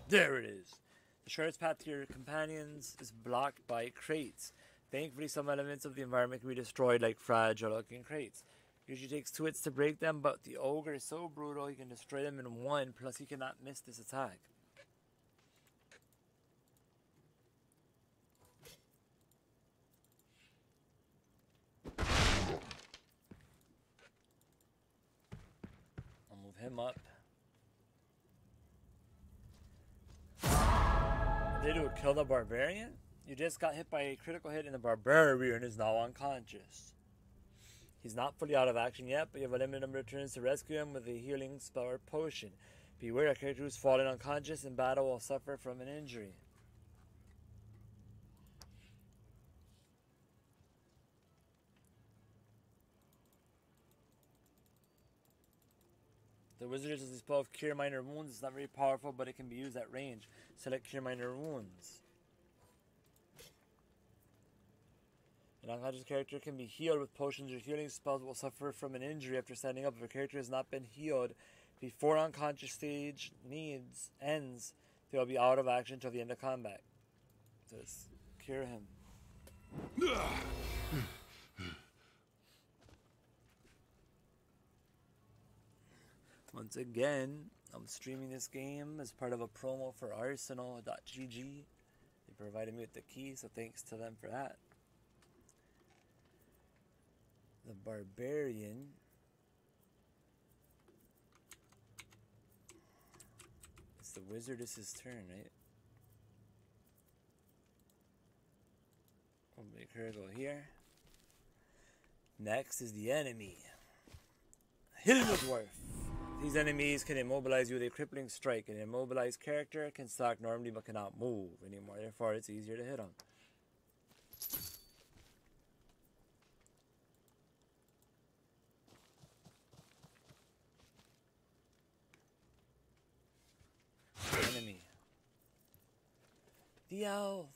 There it is. The shortest path to your companions is blocked by crates. Thankfully, some elements of the environment can be destroyed, like fragile-looking crates. Usually takes 2 hits to break them, but the ogre is so brutal he can destroy them in 1, plus he cannot miss this attack. I'll move him up. Did it kill the barbarian? You just got hit by a critical hit and the barbarian is now unconscious. He's not fully out of action yet, but you have a limited number of turns to rescue him with a healing spell or potion. Beware, a character who's fallen unconscious in battle will suffer from an injury. The wizard has a spell of Cure Minor Wounds. It's not very powerful, but it can be used at range. Select Cure Minor Wounds. An unconscious character can be healed with potions or healing spells, but will suffer from an injury after standing up. If a character has not been healed before unconscious stage ends, they will be out of action until the end of combat. So let's cure him. Once again, I'm streaming this game as part of a promo for Arsenal.gg. They provided me with the key, so thanks to them for that. The barbarian it's the wizard, it's his turn, right? We'll make her go here. Next is the enemy. Hitting the dwarf. These enemies can immobilize you with a crippling strike. An immobilized character can stalk normally but cannot move anymore, therefore it's easier to hit them. Enemy. The elf.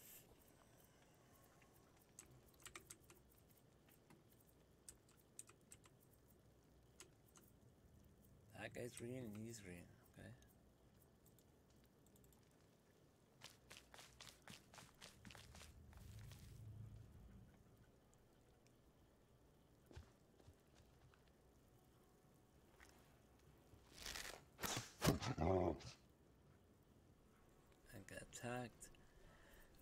That guy's green and he's green. Okay. Attacked.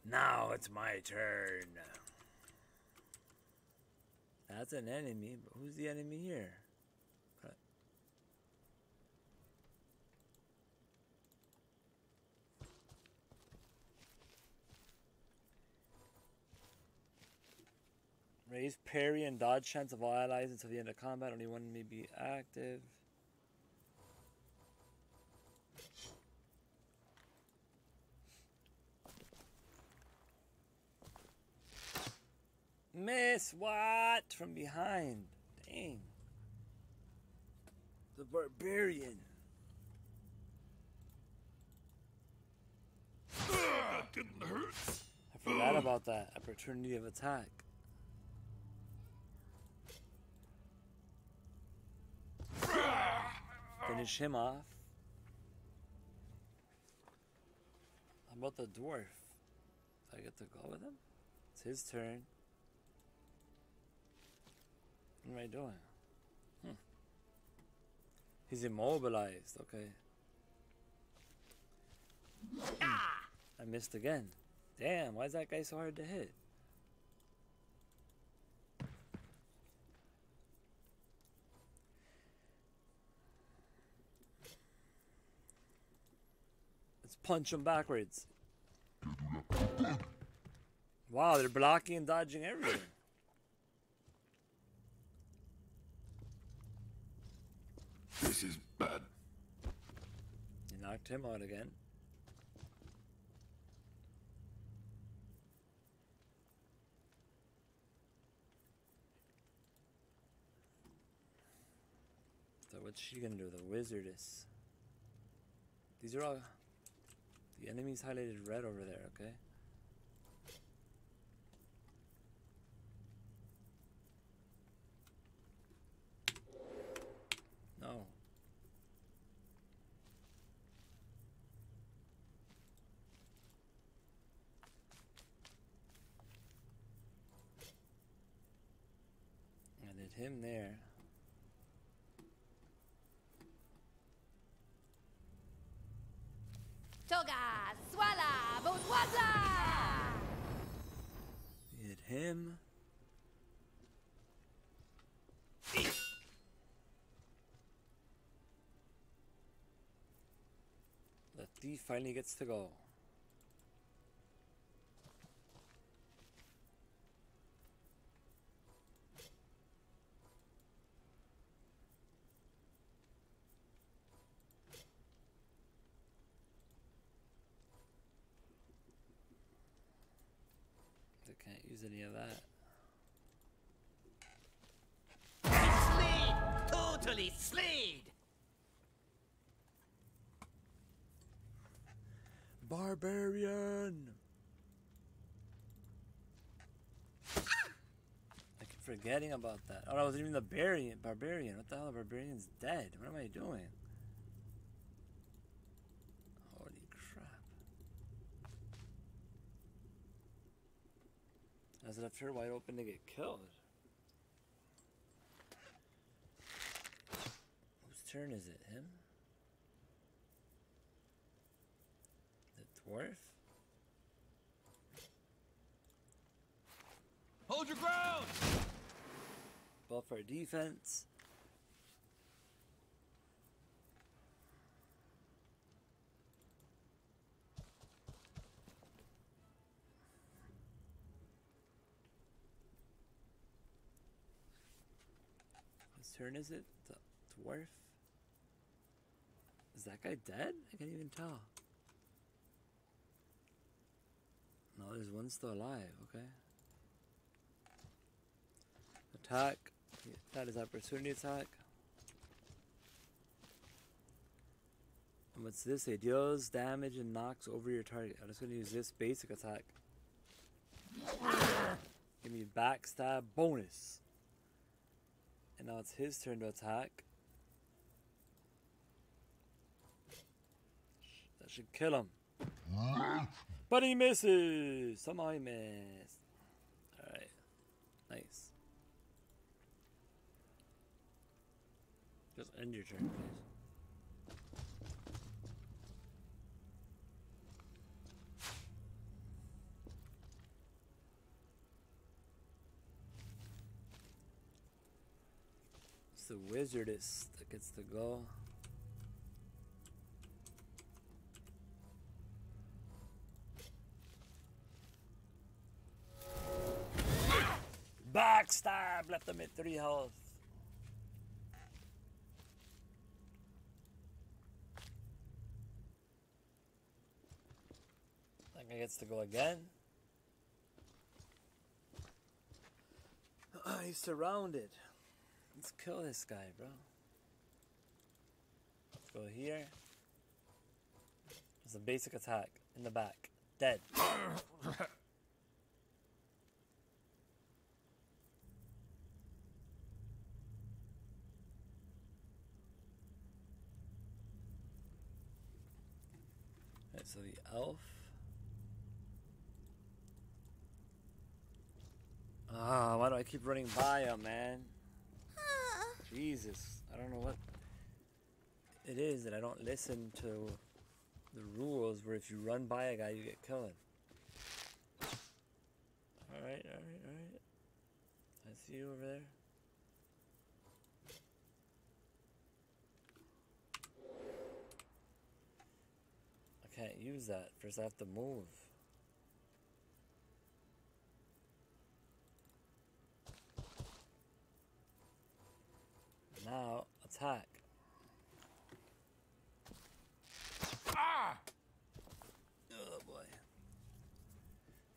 Now it's my turn. That's an enemy, but who's the enemy here? Okay. Raise parry and dodge chance of all allies until the end of combat. Only one may be active. Miss what? From behind. Dang. The barbarian. That didn't hurt. I forgot about that. Opportunity of attack. Finish him off. How about the dwarf? I get to go with him? It's his turn. What am I doing? He's immobilized, okay. I missed again. Damn, why is that guy so hard to hit? Let's punch him backwards. Wow, they're blocking and dodging everything. This is bad. You knocked him out again. So what's she gonna do? The wizardess. These are all the enemies highlighted red over there, okay? No. I did him there. Toga, swala, bourgeoisa! Hit him. The thief finally gets to go. They can't use any of that. Slayed! Totally slayed! Barbarian! I keep forgetting about that. Oh, I wasn't even the barbarian. What the hell? The barbarian's dead. What am I doing? Holy crap. Has it left her wide open to get killed? Whose turn is it? Him? The dwarf? Hold your ground! Buff our defense. Whose turn is it? The dwarf? Is that guy dead? I can't even tell. No, there's one still alive, okay. Attack. That is opportunity attack. And what's this? It deals damage and knocks over your target. I'm just going to use this basic attack. Give me backstab bonus. And now it's his turn to attack. That should kill him. But he misses! Somehow he missed. Alright. Nice. Just end your turn, please. It's the wizardess that gets to go. Backstab! Left him at 3 health. That guy gets to go again. He's surrounded. Let's kill this guy, bro. Let's go here. There's a basic attack in the back. Dead. Alright, so the elf. Ah, why do I keep running by him, man? Jesus, I don't know what it is that I don't listen to the rules where if you run by a guy, you get killed. Alright. I see you over there. I can't use that. First I have to move. Now, attack. Ah! Oh boy.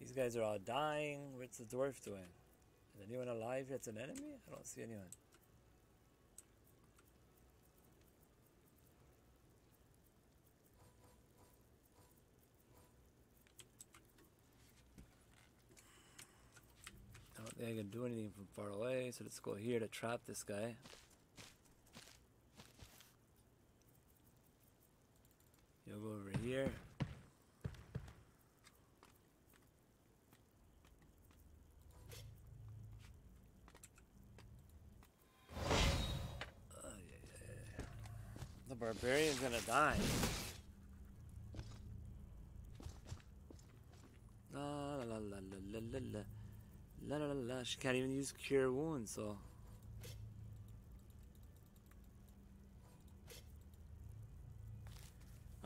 These guys are all dying. What's the dwarf doing? Is anyone alive that's an enemy? I don't see anyone. I don't think I can do anything from far away, so let's go here to trap this guy. You'll go over here. The barbarian's gonna die. La la la la la la la la la la la. She can't even use cure wounds, so.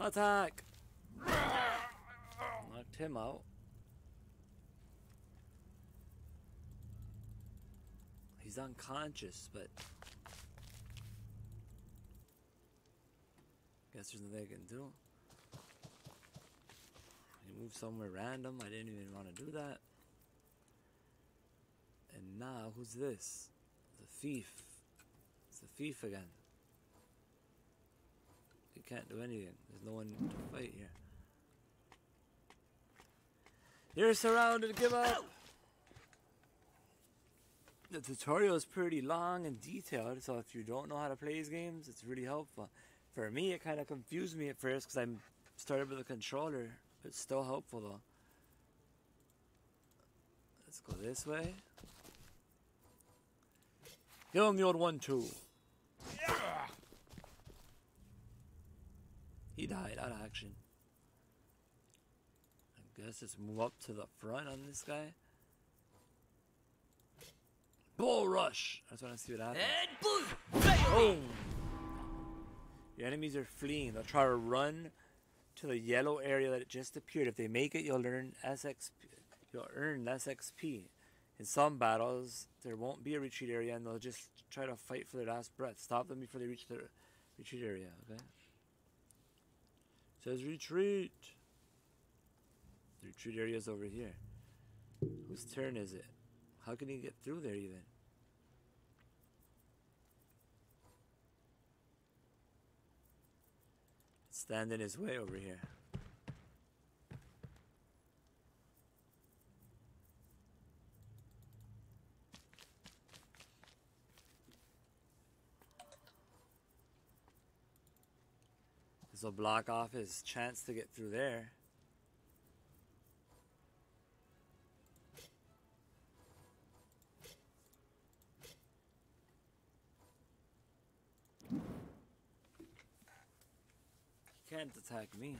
Attack! Knocked him out. He's unconscious, but guess there's nothing I can do. He moved somewhere random. I didn't even want to do that. And now, who's this? The thief. It's the thief again. He can't do anything. There's no one to fight here. You're surrounded. Give up. The tutorial is pretty long and detailed, so if you don't know how to play these games, it's really helpful. For me, it kind of confused me at first because I started with a controller. It's still helpful though. Let's go this way. Give him the old 1-2. He died out of action. I guess let's move up to the front on this guy. Bull rush! I just want to see what happens. Boom! Your enemies are fleeing. They'll try to run to the yellow area that just appeared. If they make it, you'll earn SXP. You'll earn less XP. In some battles, there won't be a retreat area, and they'll just try to fight for their last breath. Stop them before they reach the retreat area. Okay. It says retreat. The retreat area is over here. Whose turn is it? How can he get through there even? Stand in his way over here. This will block off his chance to get through there. He can't attack me.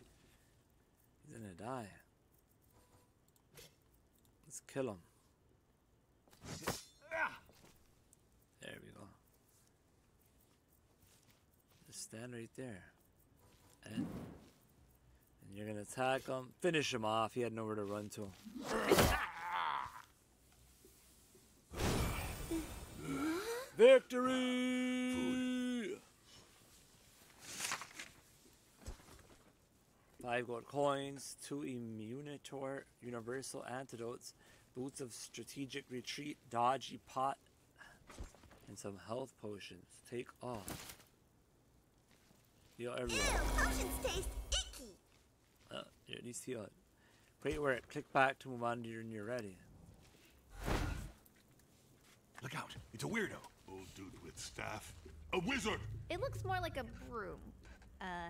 He's gonna die. Let's kill him. There we go. Just stand right there. And you're gonna attack him. Finish him off. He had nowhere to run to. Victory! 5 gold coins, 2 immunitor universal antidotes, boots of strategic retreat, dodgy pot, and some health potions. Take all. Heal everyone. Ew, potions taste icky. Yeah, at least heal it. Wait where it. Click back to move on to when you're ready. Look out. It's a weirdo. Old dude with staff. A wizard! It looks more like a broom.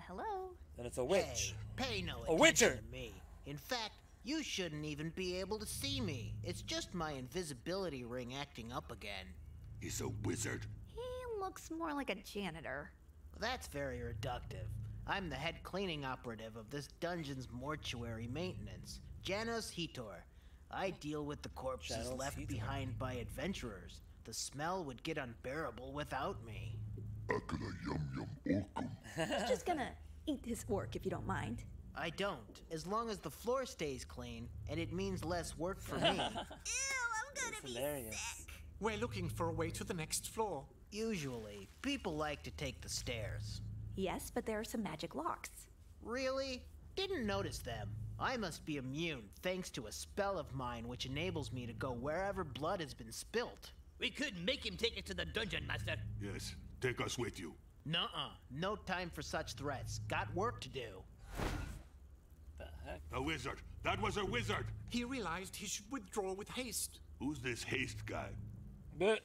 Hello? Then it's a witch. Hey, pay no A attention witcher! to me. In fact, you shouldn't even be able to see me. It's just my invisibility ring acting up again. He's a wizard. He looks more like a janitor. That's very reductive. I'm the head cleaning operative of this dungeon's mortuary maintenance, Janos Hitor. I deal with the corpses Janos left Hitor. behind by adventurers. The smell would get unbearable without me. Akala yum yum orkum. Just gonna eat this orc if you don't mind. I don't, as long as the floor stays clean, and it means less work for me. Ew, I'm gonna That's be hilarious. sick. We're looking for a way to the next floor. Usually, people like to take the stairs. Yes, but there are some magic locks. Really? Didn't notice them. I must be immune thanks to a spell of mine which enables me to go wherever blood has been spilt. We could make him take us to the dungeon, Master. Yes, take us with you. Nuh-uh. No time for such threats. Got work to do. The heck? A wizard. That was a wizard. He realized he should withdraw with haste. Who's this haste guy? But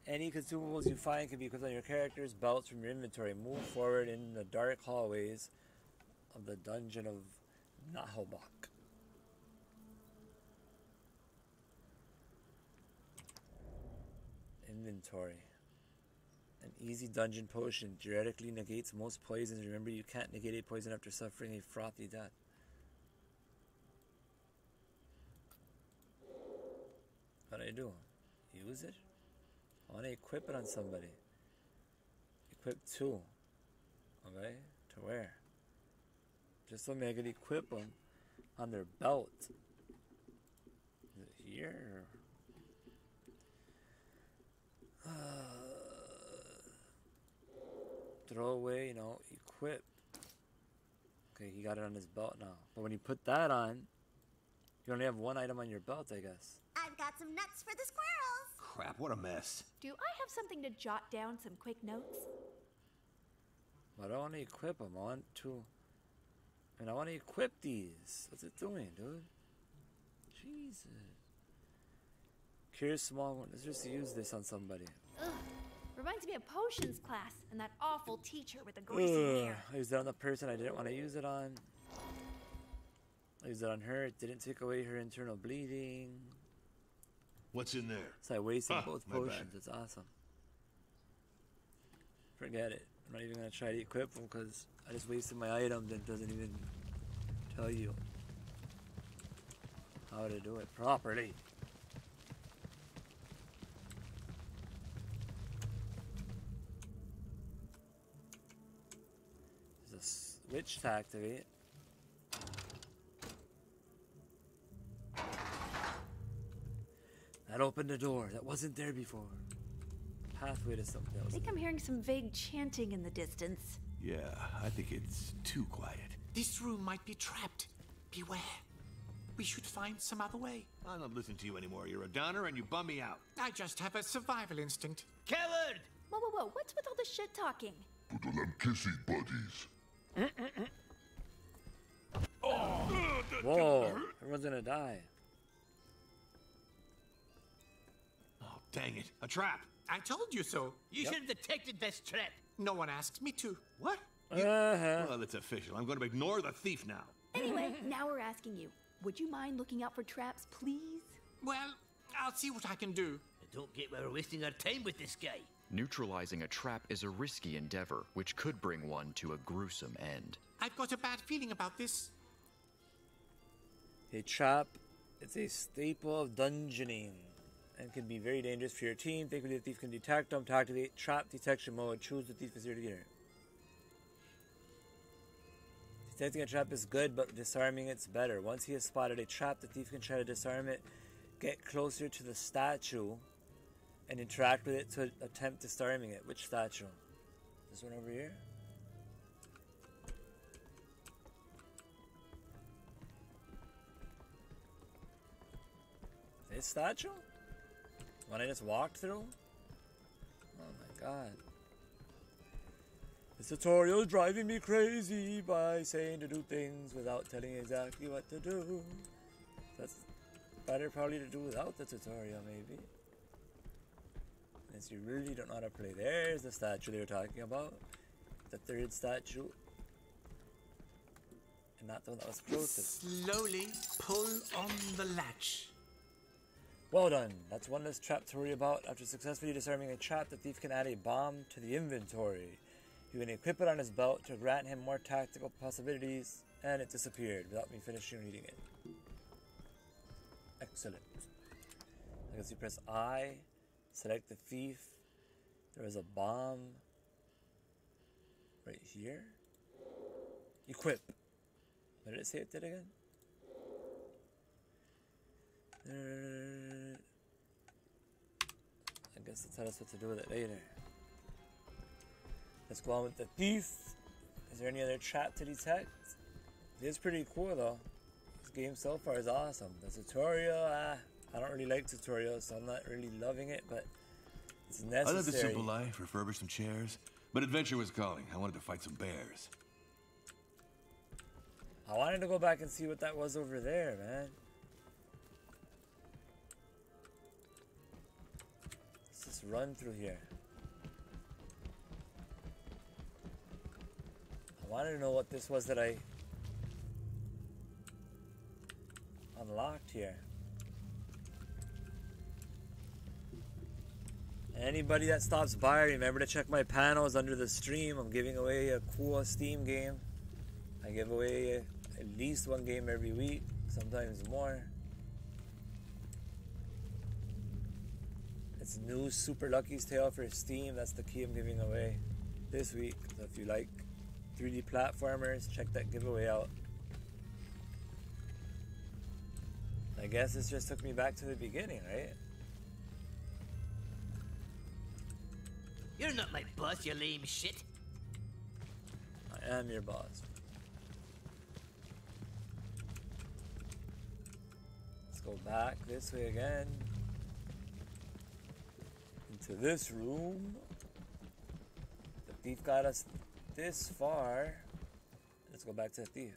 any consumables you find can be equipped on your character's belts from your inventory. Move forward in the dark hallways of the dungeon of Naheulbeuk. Inventory. An easy dungeon potion theoretically negates most poisons. Remember, you can't negate a poison after suffering a frothy death. What do I do? Use it? I want to equip it on somebody. Equip 2. Okay? To where? Just so I could equip them on their belt. Is it here? Or... throw away, equip. Okay, he got it on his belt now. But when you put that on, you only have one item on your belt, I guess. I've got some nuts for the squirrels. Crap, what a mess. Do I have something to jot down some quick notes? But I don't want to equip them. I want to equip these. What's it doing, dude? Jesus. Cure small one. Let's just use this on somebody. Ugh. Reminds me of potions class and that awful teacher with the greasy hair. I used it on the person I didn't want to use it on. I used it on her. It didn't take away her internal bleeding. What's in there? So I wasted both my bad. potions. It's awesome. Forget it. I'm not even going to try to equip them because I just wasted my item that doesn't even tell you how to do it properly. There's a switch to activate. That opened a door that wasn't there before. Pathway to something I else. think I'm hearing some vague chanting in the distance. Yeah, I think it's too quiet. This room might be trapped. Beware. We should find some other way. I'm not listening to you anymore. You're a downer and you bum me out. I just have a survival instinct. Coward! Whoa, whoa, whoa, what's with all the shit talking? Put them kissy buddies. Whoa, everyone's gonna die. Oh, dang it. A trap. I told you so. You should have detected this trap. No one asked me to. What? Well, it's official. I'm going to ignore the thief now. Anyway, now we're asking you. Would you mind looking out for traps, please? Well, I'll see what I can do. I don't get why we're wasting our time with this guy. Neutralizing a trap is a risky endeavor, which could bring one to a gruesome end. I've got a bad feeling about this. A trap, it's a staple of dungeoning and can be very dangerous for your team. Thankfully, the thief can detect them. To activate trap detection mode, choose the thief as your leader. Detecting a trap is good, but disarming it's better. Once he has spotted a trap, the thief can try to disarm it, get closer to the statue, and interact with it to attempt disarming it. Which statue? This one over here? This statue? One I just walked through? Oh my god. This tutorial is driving me crazy by saying to do things without telling you exactly what to do. That's better probably to do without the tutorial, maybe. Since you really don't know how to play. There's the statue they were talking about. The third statue. And not the one that was closest. Slowly pull on the latch. Well done. That's one less trap to worry about. After successfully disarming a trap, the thief can add a bomb to the inventory. You can equip it on his belt to grant him more tactical possibilities, and it disappeared without me finishing reading it. Excellent. I guess you press I, select the thief. There is a bomb right here. Equip. What did it say it did again? I guess they'll tell us what to do with it later. Let's go on with the thief. Is there any other trap to detect? It is pretty cool though. This game so far is awesome. The tutorial, I don't really like tutorials, so I'm not really loving it, but it's necessary. I lived a simple life, refurbished some chairs, but adventure was calling. I wanted to fight some bears. I wanted to go back and see what that was over there, man. Let's just run through here. I wanted to know what this was that I unlocked here. Anybody that stops by, remember to check my panels under the stream. I'm giving away a cool Steam game. I give away at least one game every week, sometimes more. It's new Super Lucky's Tale for Steam. That's the key I'm giving away this week. So if you like 3D platformers, check that giveaway out. I guess this just took me back to the beginning, right? You're not my boss, you lame shit. I am your boss. Let's go back this way again. Into this room. The thief got us this far. Let's go back to the thief.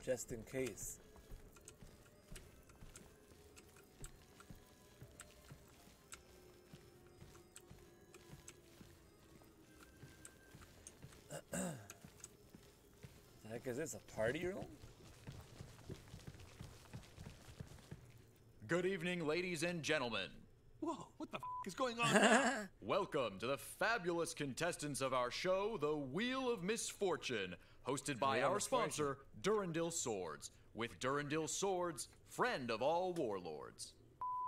Just in case. The heck is this, a party room? Good evening, ladies and gentlemen. Whoa, what the f is going on now? Welcome to the fabulous contestants of our show, The Wheel of Misfortune, hosted by Wheel of our Misfortune. sponsor, Durandil Swords. With Durandil Swords, friend of all warlords.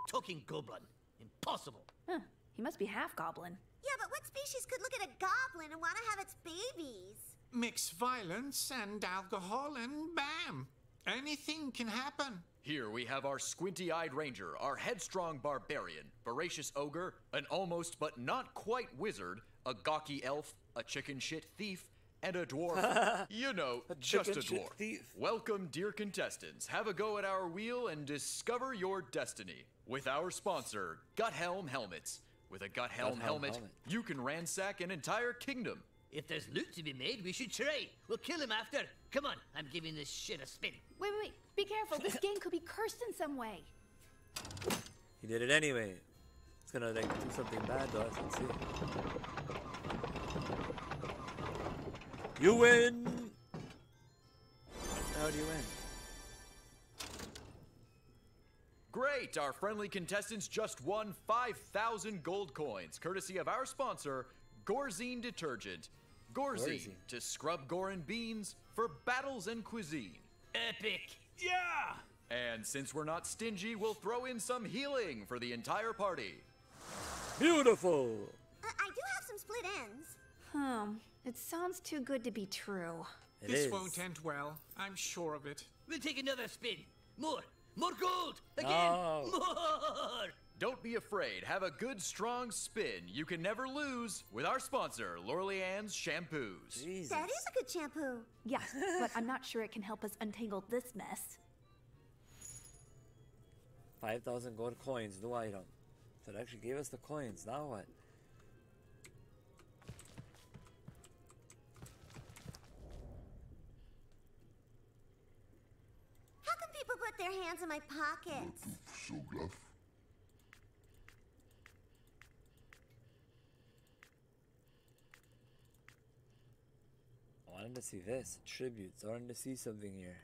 Talking goblin. Impossible. Huh. He must be half goblin. Yeah, but what species could look at a goblin and want to have its babies? Mix violence and alcohol and bam! Anything can happen. Here we have our squinty-eyed ranger, our headstrong barbarian, voracious ogre, an almost but not quite wizard, a gawky elf, a chicken shit thief, and a dwarf. You know, just a chicken shit dwarf. thief. Welcome, dear contestants. Have a go at our wheel and discover your destiny. With our sponsor, Gut Helm Helmets. With a Gut Helm helmet, you can ransack an entire kingdom. If there's loot to be made, we should try. We'll kill him after. Come on, I'm giving this shit a spin. Wait. Be careful. This game could be cursed in some way. He did it anyway. It's gonna like do something bad to us. Let's see. You win! How do you win? Great! Our friendly contestants just won 5,000 gold coins, courtesy of our sponsor, Gorzine Detergent. Gorzine, to scrub gore and beans for battles and cuisine. Epic. Yeah! And since we're not stingy, we'll throw in some healing for the entire party. Beautiful! I do have some split ends. It sounds too good to be true. This won't end well. I'm sure of it. We'll take another spin. More gold. Again. No. More. Don't be afraid. Have a good, strong spin. You can never lose with our sponsor, Lorlean's Shampoos. Jesus. That is a good shampoo. Yeah, but I'm not sure it can help us untangle this mess. 5,000 gold coins, new item. So it actually gave us the coins. Now what? How come people put their hands in my pockets? So bluff. I wanted to see this. Tributes. I wanted to see something here.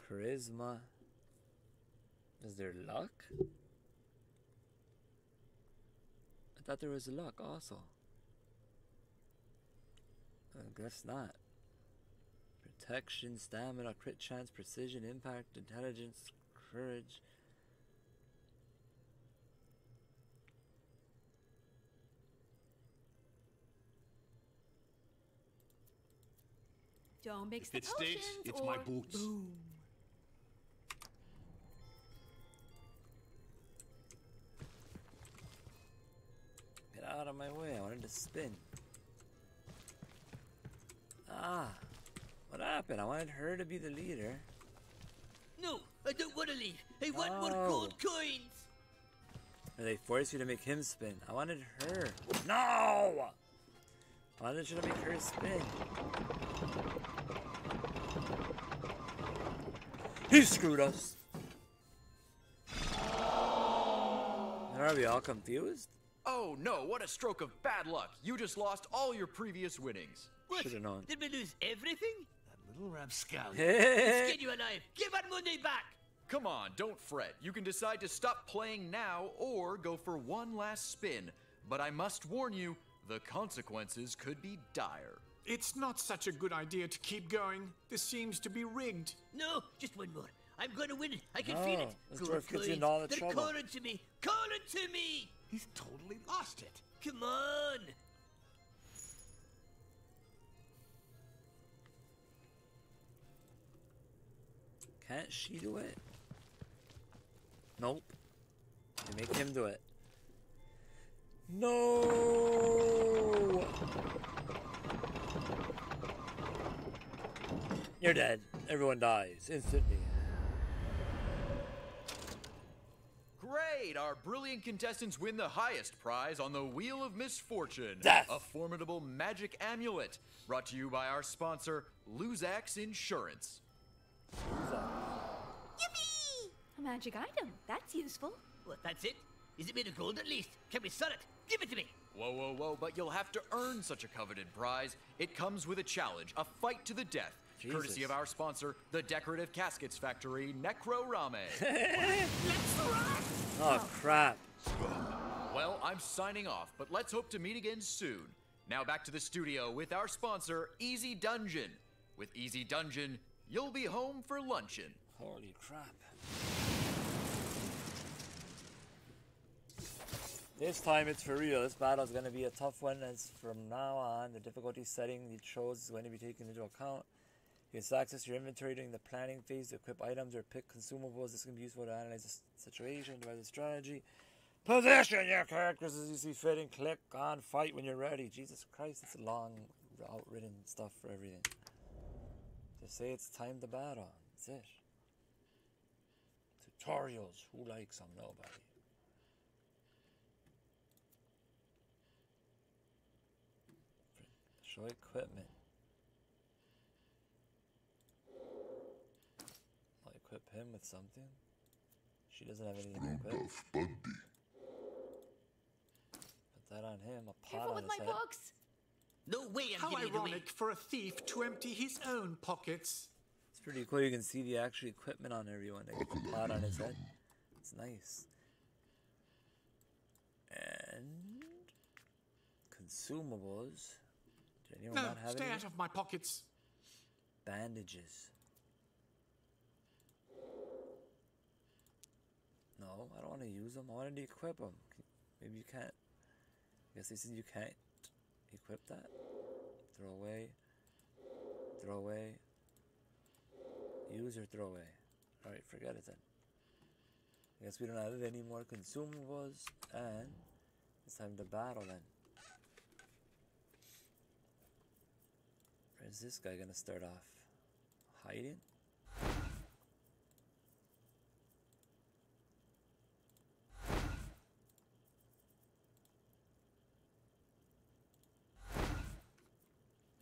Charisma. Is there luck? I thought there was luck also. I guess not. Protection, stamina, crit chance, precision, impact, intelligence, courage. Don't mix If the it stinks, potions it's or my boots. boom. Get out of my way, I wanted to spin. Ah, what happened? I wanted her to be the leader. No, I don't want to leave. I want more No. gold coins. Or they force you to make him spin. I wanted her. No! I wanted you to make her spin. He screwed us. And are we all confused? Oh no, what a stroke of bad luck. You just lost all your previous winnings. What? Should've known. Did we lose everything? That little rapscallion. Skin you alive. Give our money back. Come on, don't fret. You can decide to stop playing now or go for one last spin. But I must warn you, the consequences could be dire. It's not such a good idea to keep going. This seems to be rigged. No, just one more. I'm going to win it. I can No, feel it. this Gold dwarf gets you coins. into all the They're trouble. calling to me. Calling to me. He's totally lost it. Come on. Can't she do it? Nope. They make him do it. No! You're dead. Everyone dies instantly. Great! Our brilliant contestants win the highest prize on the Wheel of Misfortune. Death! A formidable magic amulet. Brought to you by our sponsor, Luzax Insurance. Yippee! A magic item. That's useful. What, that's it? Is it made of gold at least? Can we sell it? Give it to me. Whoa, whoa, whoa, but you'll have to earn such a coveted prize. It comes with a challenge, a fight to the death. Jesus. Courtesy of our sponsor, the Decorative Caskets Factory, Necrorame. Oh, crap. Well, I'm signing off, but let's hope to meet again soon. Now back to the studio with our sponsor, Easy Dungeon. With Easy Dungeon, you'll be home for luncheon. Holy crap. This time it's for real. This battle is going to be a tough one, as from now on, the difficulty setting you chose is going to be taken into account. You can access your inventory during the planning phase to equip items or pick consumables. This can be useful to analyze the situation, devise a strategy. Position your characters as you see fit and click on fight when you're ready. Jesus Christ, it's long, outwritten stuff for everything. Just say it's time to battle. That's it. Tutorials. Who likes them? Nobody. Show equipment. I'll equip him with something. She doesn't have anything to equip. Rudolph Bundy. Put that on him. A pot Careful on with his my head. books. No way I'm How giving it away. ironic for a thief to empty his own pockets. It's pretty cool. You can see the actual equipment on everyone. Like a pot on his head. It's nice. And consumables. Did anyone No, not have stay any? out of my pockets. Bandages. No, I don't want to use them. I wanted to equip them. Maybe you can't. I guess they said you can't equip that. Throw away. Throw away. Use or throw away. Alright, forget it then. I guess we don't have any more consumables. And it's time to battle then. Where's this guy gonna start off? Hiding?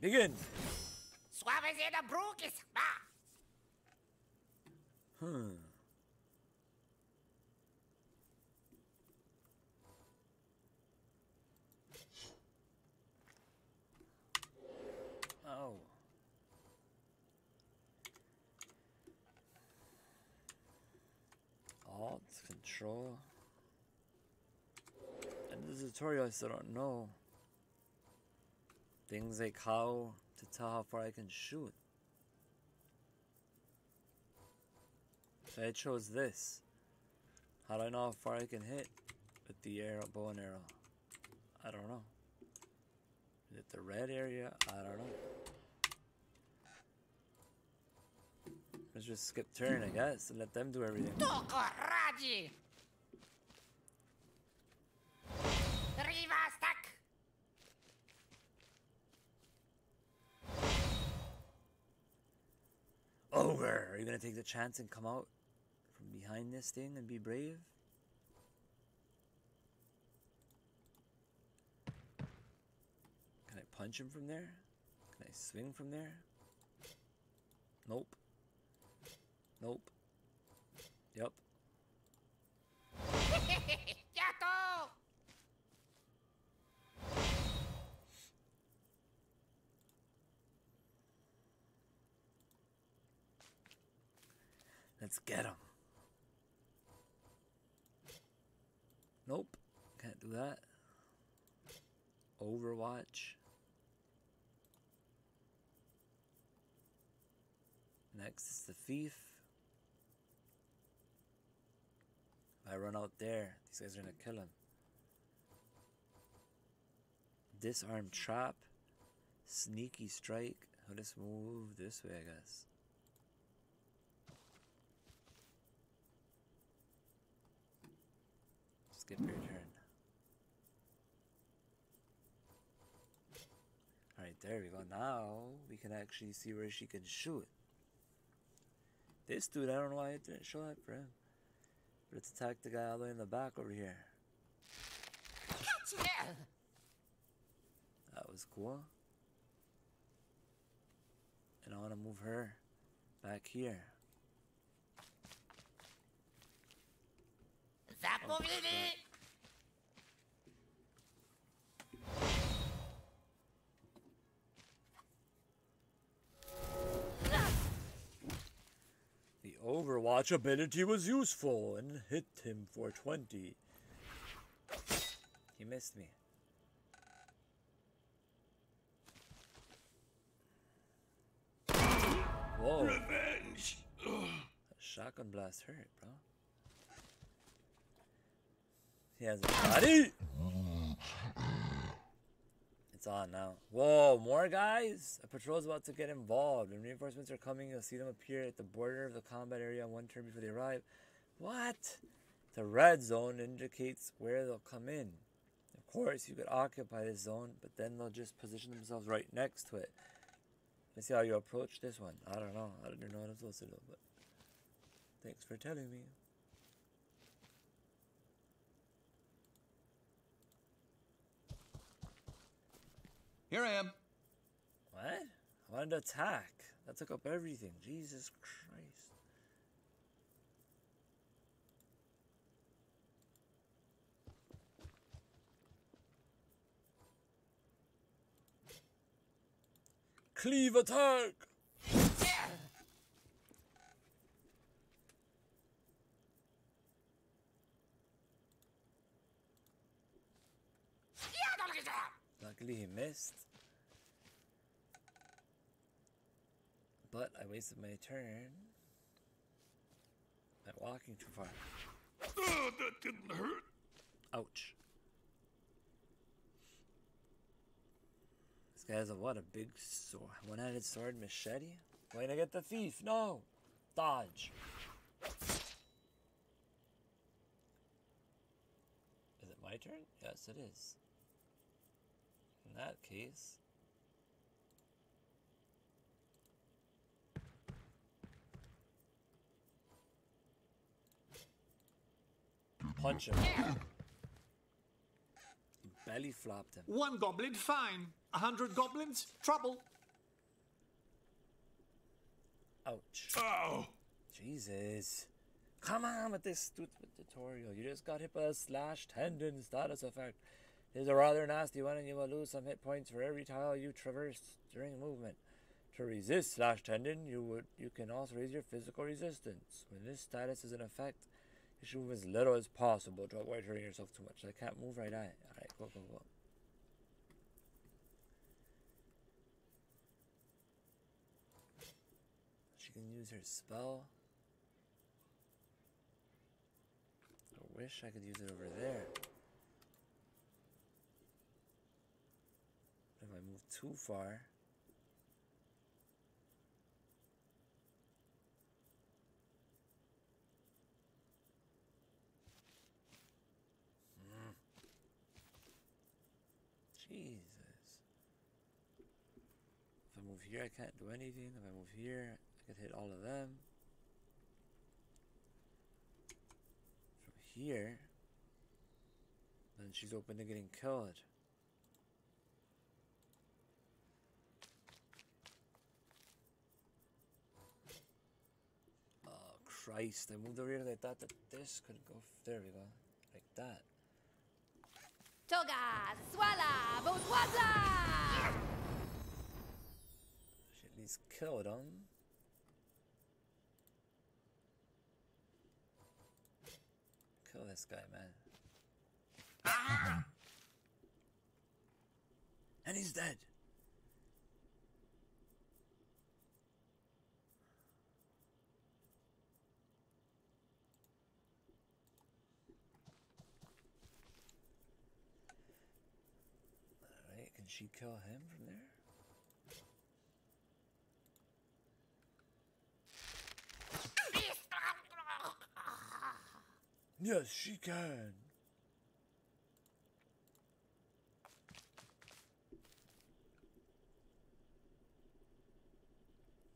Begin! Suavecida Brookies! Ah! Oh. control. And the tutorial I still don't know. Things like how to tell how far I can shoot. So I chose this. How do I know how far I can hit with the arrow, bow and arrow? I don't know. Is it the red area? I don't know. Let's just skip turn, I guess, and let them do everything. Ogre! Are you gonna take the chance and come out from behind this thing and be brave? Can I punch him from there? Can I swing from there? Nope. Nope. Yep. Let's get him. Nope. Can't do that. Overwatch. Next is the thief. If I run out there, these guys are gonna kill him. Disarm trap. Sneaky strike. I'll just move this way, I guess. Skip your turn. Alright, there we go. Now we can actually see where she can shoot. This dude, I don't know why it didn't show up for him. But let's attack the guy all the way in the back over here. That was cool. And I want to move her back here. Oh, the Overwatch ability was useful and hit him for 20. He missed me. Whoa. Revenge! That shotgun blast hurt, bro. He has a body. It's on now. Whoa, more guys? A patrol is about to get involved. When reinforcements are coming, you'll see them appear at the border of the combat area one turn before they arrive. What? The red zone indicates where they'll come in. Of course, you could occupy this zone, but then they'll just position themselves right next to it. Let's see how you approach this one. I don't know. I don't know what I'm supposed to do, but thanks for telling me. Here I am. What? I wanted to attack. That took up everything. Jesus Christ. Cleave attack! Luckily he missed. But I wasted my turn by walking too far. Oh, that didn't hurt. Ouch. This guy has a what? A big sword, one-handed sword machete? Going to get the thief. No! Dodge. Is it my turn? Yes, it is. In that case... punch him. He belly flopped him. 1 goblin, fine. 100 goblins, trouble. Ouch. Oh! Jesus. Come on with this stupid tutorial. You just got hit by a slash tendon status effect. It is a rather nasty one and you will lose some hit points for every tile you traverse during movement. To resist slash tendon, you can also raise your physical resistance. When this status is in effect, You should move as little as possible to avoid hurting yourself too much. I can't move right eye. Alright, go, go, go. She can use her spell. I wish I could use it over there. If I move too far. Jesus. If I move here, I can't do anything. If I move here, I could hit all of them. From here, then she's open to getting killed. Oh, Christ. I moved over here because I thought that this could go. There we go. Like that. Toga, swala, botwaza! She at least killed him. Kill this guy, man. Ah! And he's dead. Alright, can she kill him from there? Yes, she can.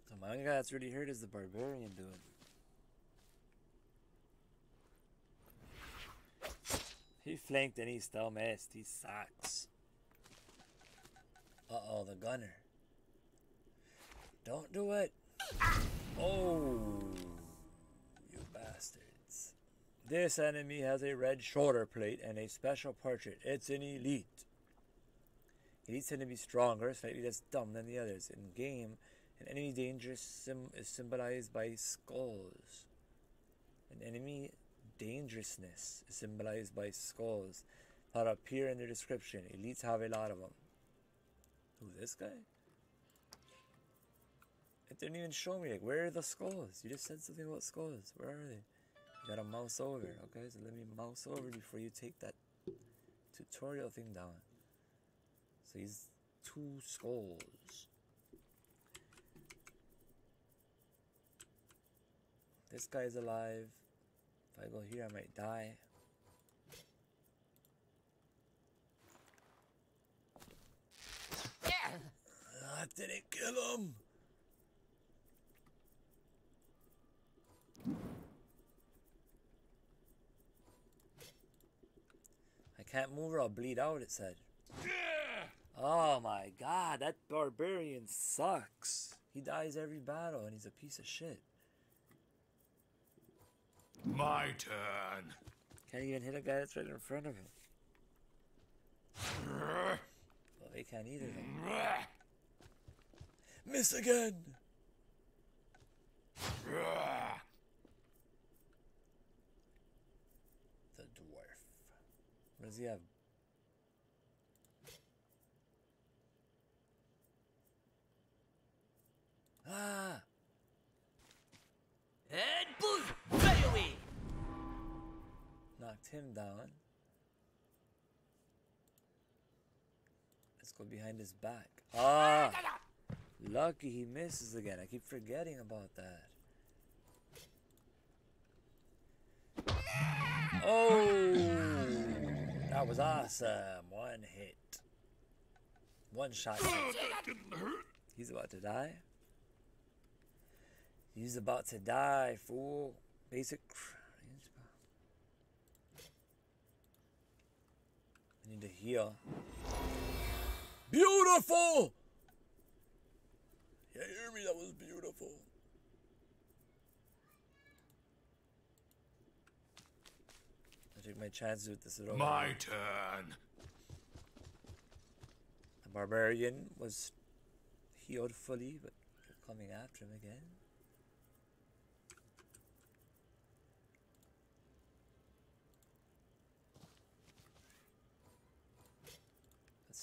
The only guy that's really hurt is the barbarian dude. He flanked and he still missed. He sucks. Uh-oh, the gunner. Don't do it. Oh, you bastards. This enemy has a red shoulder plate and a special portrait. It's an elite. Elites tend to be stronger, slightly less dumb than the others. In game, an enemy danger is symbolized by skulls. An enemy dangerousness is symbolized by skulls that appear in the description. Elites have a lot of them. Who, this guy? It didn't even show me. Like, where are the skulls? You just said something about skulls. Where are they? You gotta mouse over. Okay, so let me mouse over before you take that tutorial thing down. So he's 2 skulls. This guy's alive. If I go here, I might die. That didn't kill him. I can't move or I'll bleed out, it said. Oh my god, that barbarian sucks. He dies every battle and he's a piece of shit. My turn. Can't even hit a guy that's right in front of him. Well, they can't either then. Miss again! The dwarf. What does he have? Ah! And boom! Right away! Knocked him down. Let's go behind his back. Ah! Lucky he misses again. I keep forgetting about that. Oh! That was awesome. One hit. One shot. He's about to die. He's about to die, fool. Basic. I need to heal. Beautiful! You hear me? That was beautiful. I take my chances with this. My turn. The barbarian was healed fully, but they're coming after him again.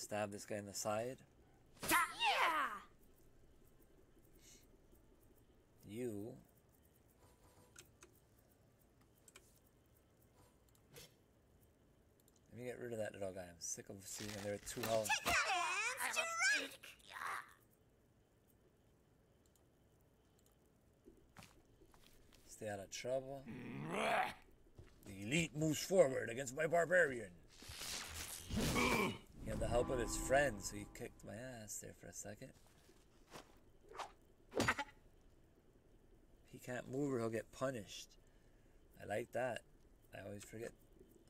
Stab this guy in the side. Yeah! You. Let me get rid of that little guy. I'm sick of seeing him there at 2 health. Take that, strike! Stay out of trouble. The elite moves forward against my barbarian. He had the help of his friend, so he kicked my ass there for a second. He can't move or he'll get punished. I like that. I always forget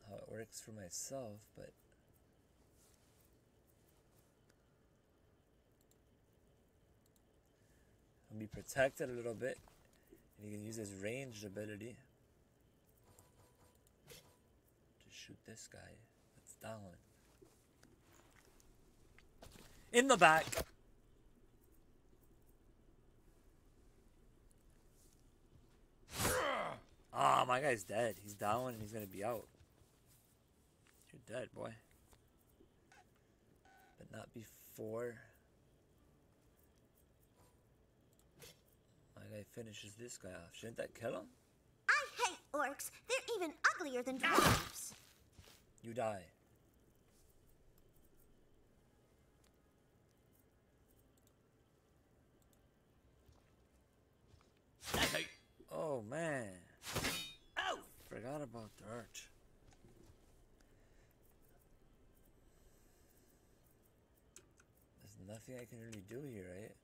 how it works for myself, but he'll be protected a little bit, and he can use his ranged ability to shoot this guy that's down. In the back. Ah, my guy's dead. He's down and he's gonna be out. You're dead, boy. But not before my guy finishes this guy off. Shouldn't that kill him? I hate orcs. They're even uglier than dwarves. You die. Oh man. Oh! Forgot about the arch. There's nothing I can really do here, right?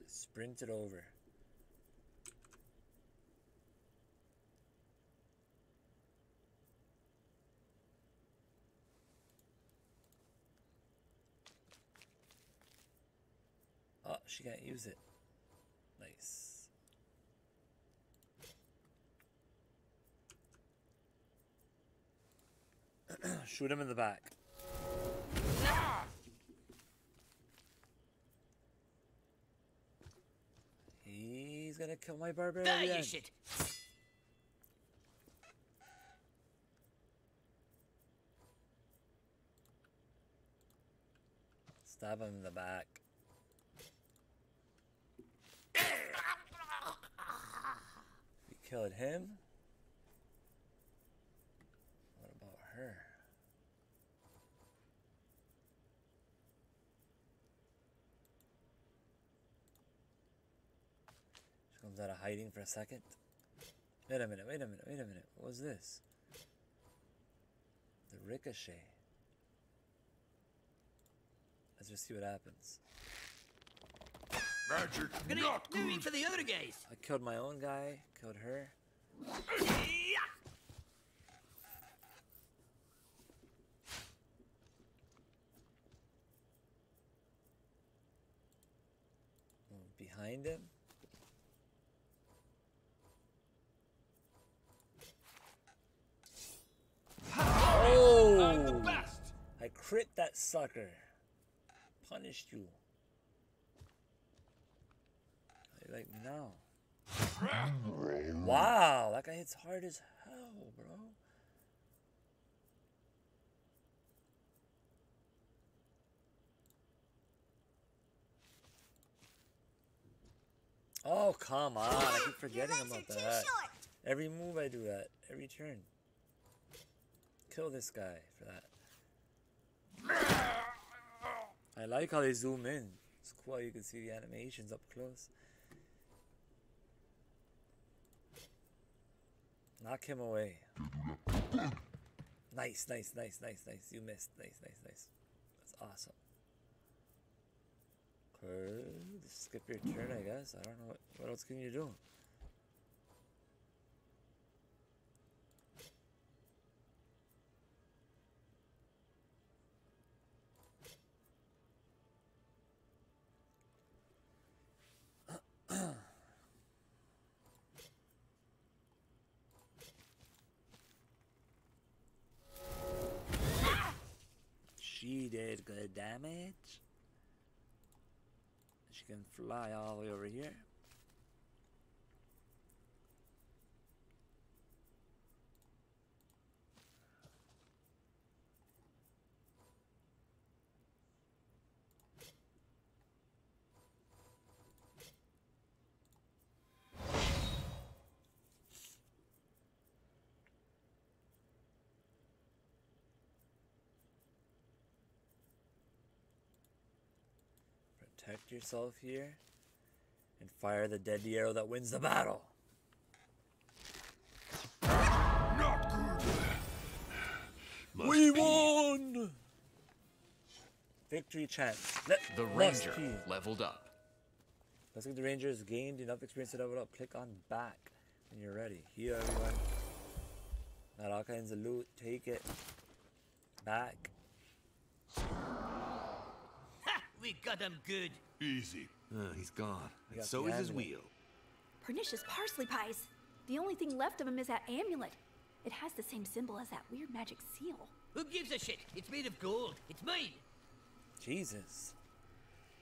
Sprint it over. Oh, she can't use it. Nice. Shoot him in the back. He's gonna kill my barbarian. Die, you shit! Stab him in the back. We killed him. What about her? She comes out of hiding for a second. Wait a minute, wait a minute, wait a minute. What was this? The ricochet. Let's just see what happens. Magic not Maybe good. for the other guys. I killed my own guy, killed her. Move behind him. I'm the Oh! best. I crit that sucker. Punished you. How you like me now? Wow, that guy hits hard as hell, bro. Oh, come on. I keep forgetting Your legs about are too that. short. Every move I do that. Every turn. Kill this guy for that. I like how they zoom in. It's cool how you can see the animations up close. Knock him away. Nice, nice, nice, nice, nice. You missed. Nice, nice, nice. That's awesome. Okay, just skip your turn, I guess. I don't know what else can you do. She did good damage. She can fly all the way over here. Protect yourself here. And fire the deadly arrow that wins the battle. Not good. We won! Victory chance. The ranger leveled up. Looks like the ranger has gained enough experience to level up. Click on back when you're ready. Here, everyone. Got all kinds of loot. Take it. Back. Ha! We got him good. Easy. He's gone. We And got so the is his amulet. wheel. Pernicious parsley pies. The only thing left of him is that amulet. It has the same symbol as that weird magic seal. Who gives a shit? It's made of gold. It's mine. Jesus.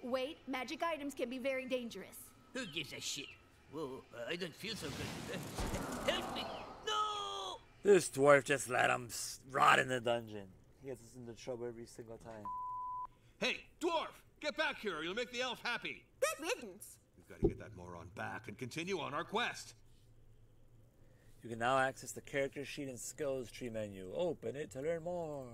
Wait, magic items can be very dangerous. Who gives a shit? Whoa, I don't feel so good. Help me! No! This dwarf just let him rot in the dungeon. He gets us into trouble every single time. Hey, dwarf! Get back here or you'll make the elf happy. Good riddance. We've got to get that moron back and continue on our quest. You can now access the character sheet and skills tree menu. Open it to learn more.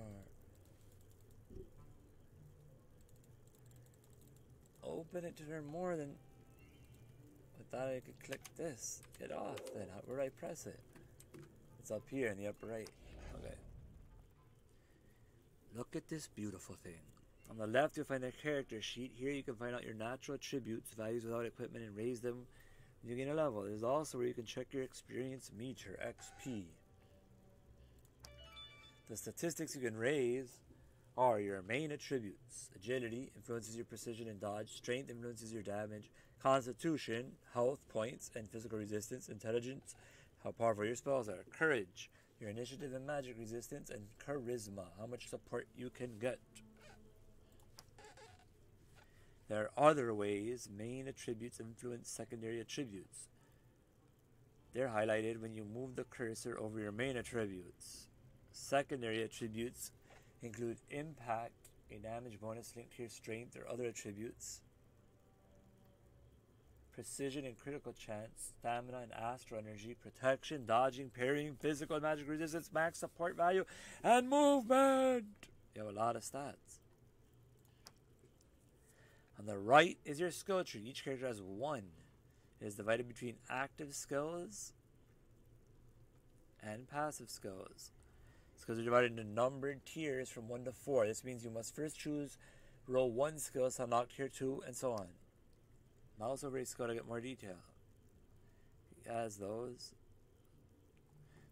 Open it to learn more than... I thought I could click this. Get off then. Where do I press it? It's up here in the upper right. Okay. Look at this beautiful thing. On the left, you'll find a character sheet. Here you can find out your natural attributes, values without equipment, and raise them when you gain a level. There's also where you can check your experience meter, XP. The statistics you can raise are your main attributes. Agility influences your precision and dodge. Strength influences your damage. Constitution, health points, and physical resistance. Intelligence, how powerful your spells are. Courage, your initiative and magic resistance. And charisma, how much support you can get. There are other ways main attributes influence secondary attributes. They're highlighted when you move the cursor over your main attributes. Secondary attributes include impact, a damage bonus linked to your strength or other attributes, precision and critical chance, stamina and astral energy, protection, dodging, parrying, physical and magic resistance, max support value, and movement. You have a lot of stats. On the right is your skill tree. Each character has one. It is divided between active skills and passive skills. Skills are divided into numbered tiers from 1 to 4. This means you must first choose roll 1 skill to unlock tier 2 and so on. Mouse over a skill to get more detail. He has those.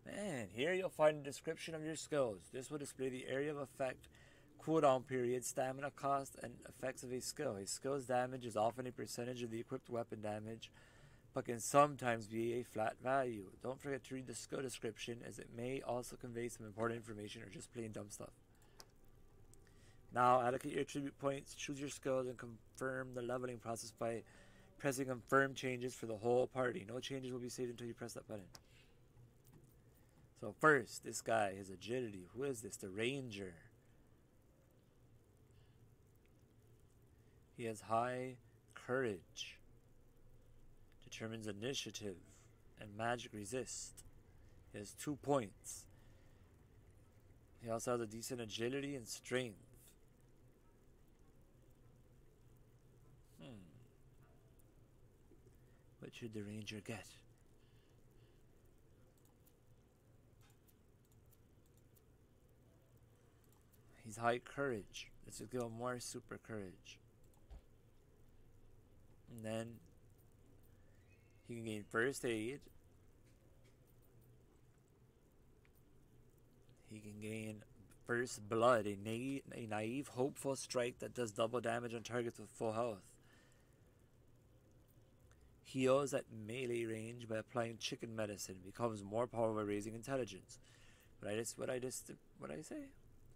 Man, here you'll find a description of your skills. This will display the area of effect, cooldown period, stamina cost, and effects of a skill. A skill's damage is often a percentage of the equipped weapon damage, but can sometimes be a flat value. Don't forget to read the skill description, as it may also convey some important information or just plain dumb stuff. Now, allocate your attribute points, choose your skills, and confirm the leveling process by pressing confirm changes for the whole party. No changes will be saved until you press that button. So first, this guy, his agility. Who is this? The ranger. He has high courage. Determines initiative and magic resist. He has 2 points. He also has a decent agility and strength. What should the ranger get? He's high courage. Let's give him more super courage. And then he can gain first aid. He can gain first blood, a naive, hopeful strike that does double damage on targets with full health. Heals at melee range by applying chicken medicine. Becomes more powerful by raising intelligence. What I say?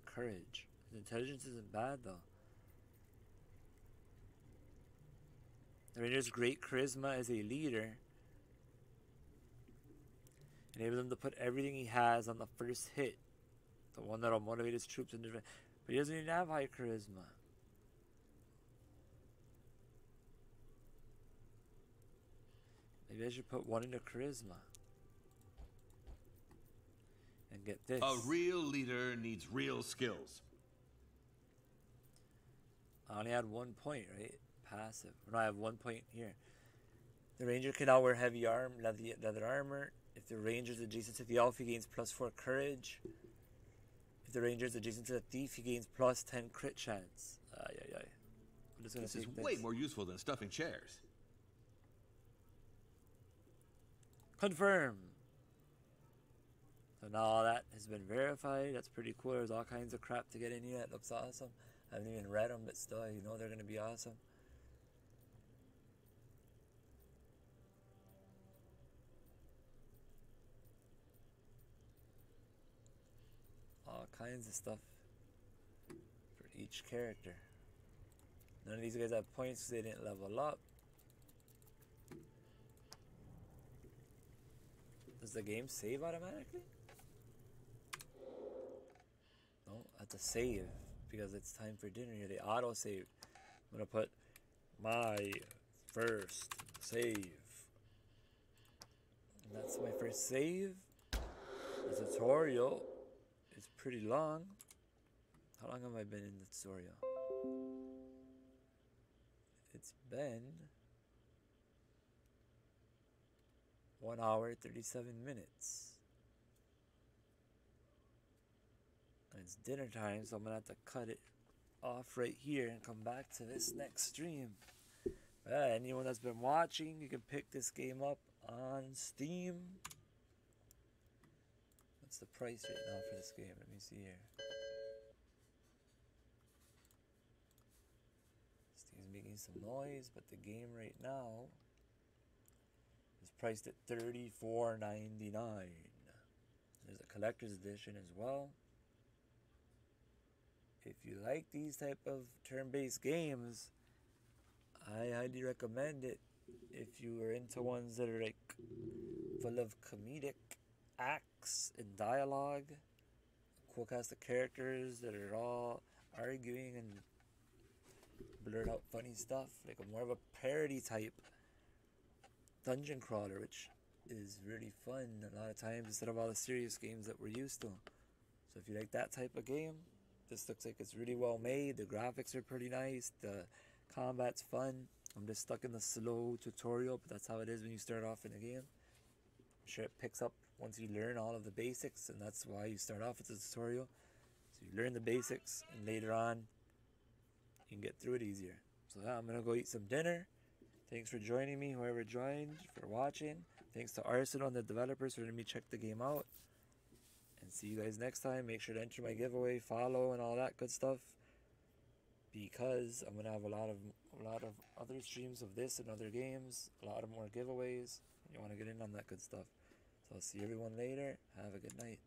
Courage. His intelligence isn't bad though. The ranger's great charisma as a leader enables him to put everything he has on the first hit. The one that'll motivate his troops in different. But he doesn't even have high charisma. Maybe I should put 1 into charisma. And get this. A real leader needs real skills. I only had 1 point, right? passive. No, I have 1 point here. The ranger can now wear heavy leather armor. If the ranger is adjacent to the elf, he gains +4 courage. If the ranger is adjacent to the thief, he gains +10 crit chance. I'm just gonna This is take way more useful than stuffing chairs. Confirm. So now all that has been verified. That's pretty cool. There's all kinds of crap to get in here. That looks awesome. I haven't even read them, but still, you know they're gonna be awesome. All kinds of stuff for each character. None of these guys have points because they didn't level up. Does the game save automatically? No, I have to save because it's time for dinner here. They auto saved. I'm gonna put my first save. And that's my first save. The tutorial is pretty long. How long have I been in the tutorial? It's been 1 hour 37 minutes. And it's dinner time, so I'm gonna have to cut it off right here and come back to this next stream. Anyone that's been watching, you can pick this game up on Steam. What's the price right now for this game? Let me see here. Steam's making some noise, but the game right now is priced at $34.99. There's a collector's edition as well. If you like these type of turn-based games, I highly recommend it. If you are into ones that are like full of comedic acts and dialogue, cool cast of characters that are all arguing and blurt out funny stuff, like a more of a parody type dungeon crawler, which is really fun a lot of times instead of all the serious games that we're used to. So if you like that type of game, this looks like it's really well made. The graphics are pretty nice. The combat's fun. I'm just stuck in the slow tutorial, but that's how it is when you start off in a game. I'm sure it picks up once you learn all of the basics, and that's why you start off with the tutorial. So you learn the basics, and later on, you can get through it easier. So yeah, I'm gonna go eat some dinner. Thanks for joining me, whoever joined, for watching. Thanks to Arsenal and the developers for letting me check the game out. And see you guys next time. Make sure to enter my giveaway, follow, and all that good stuff, because I'm gonna have a lot of other streams of this and other games, a lot of more giveaways. You want to get in on that good stuff. So I'll see everyone later. Have a good night.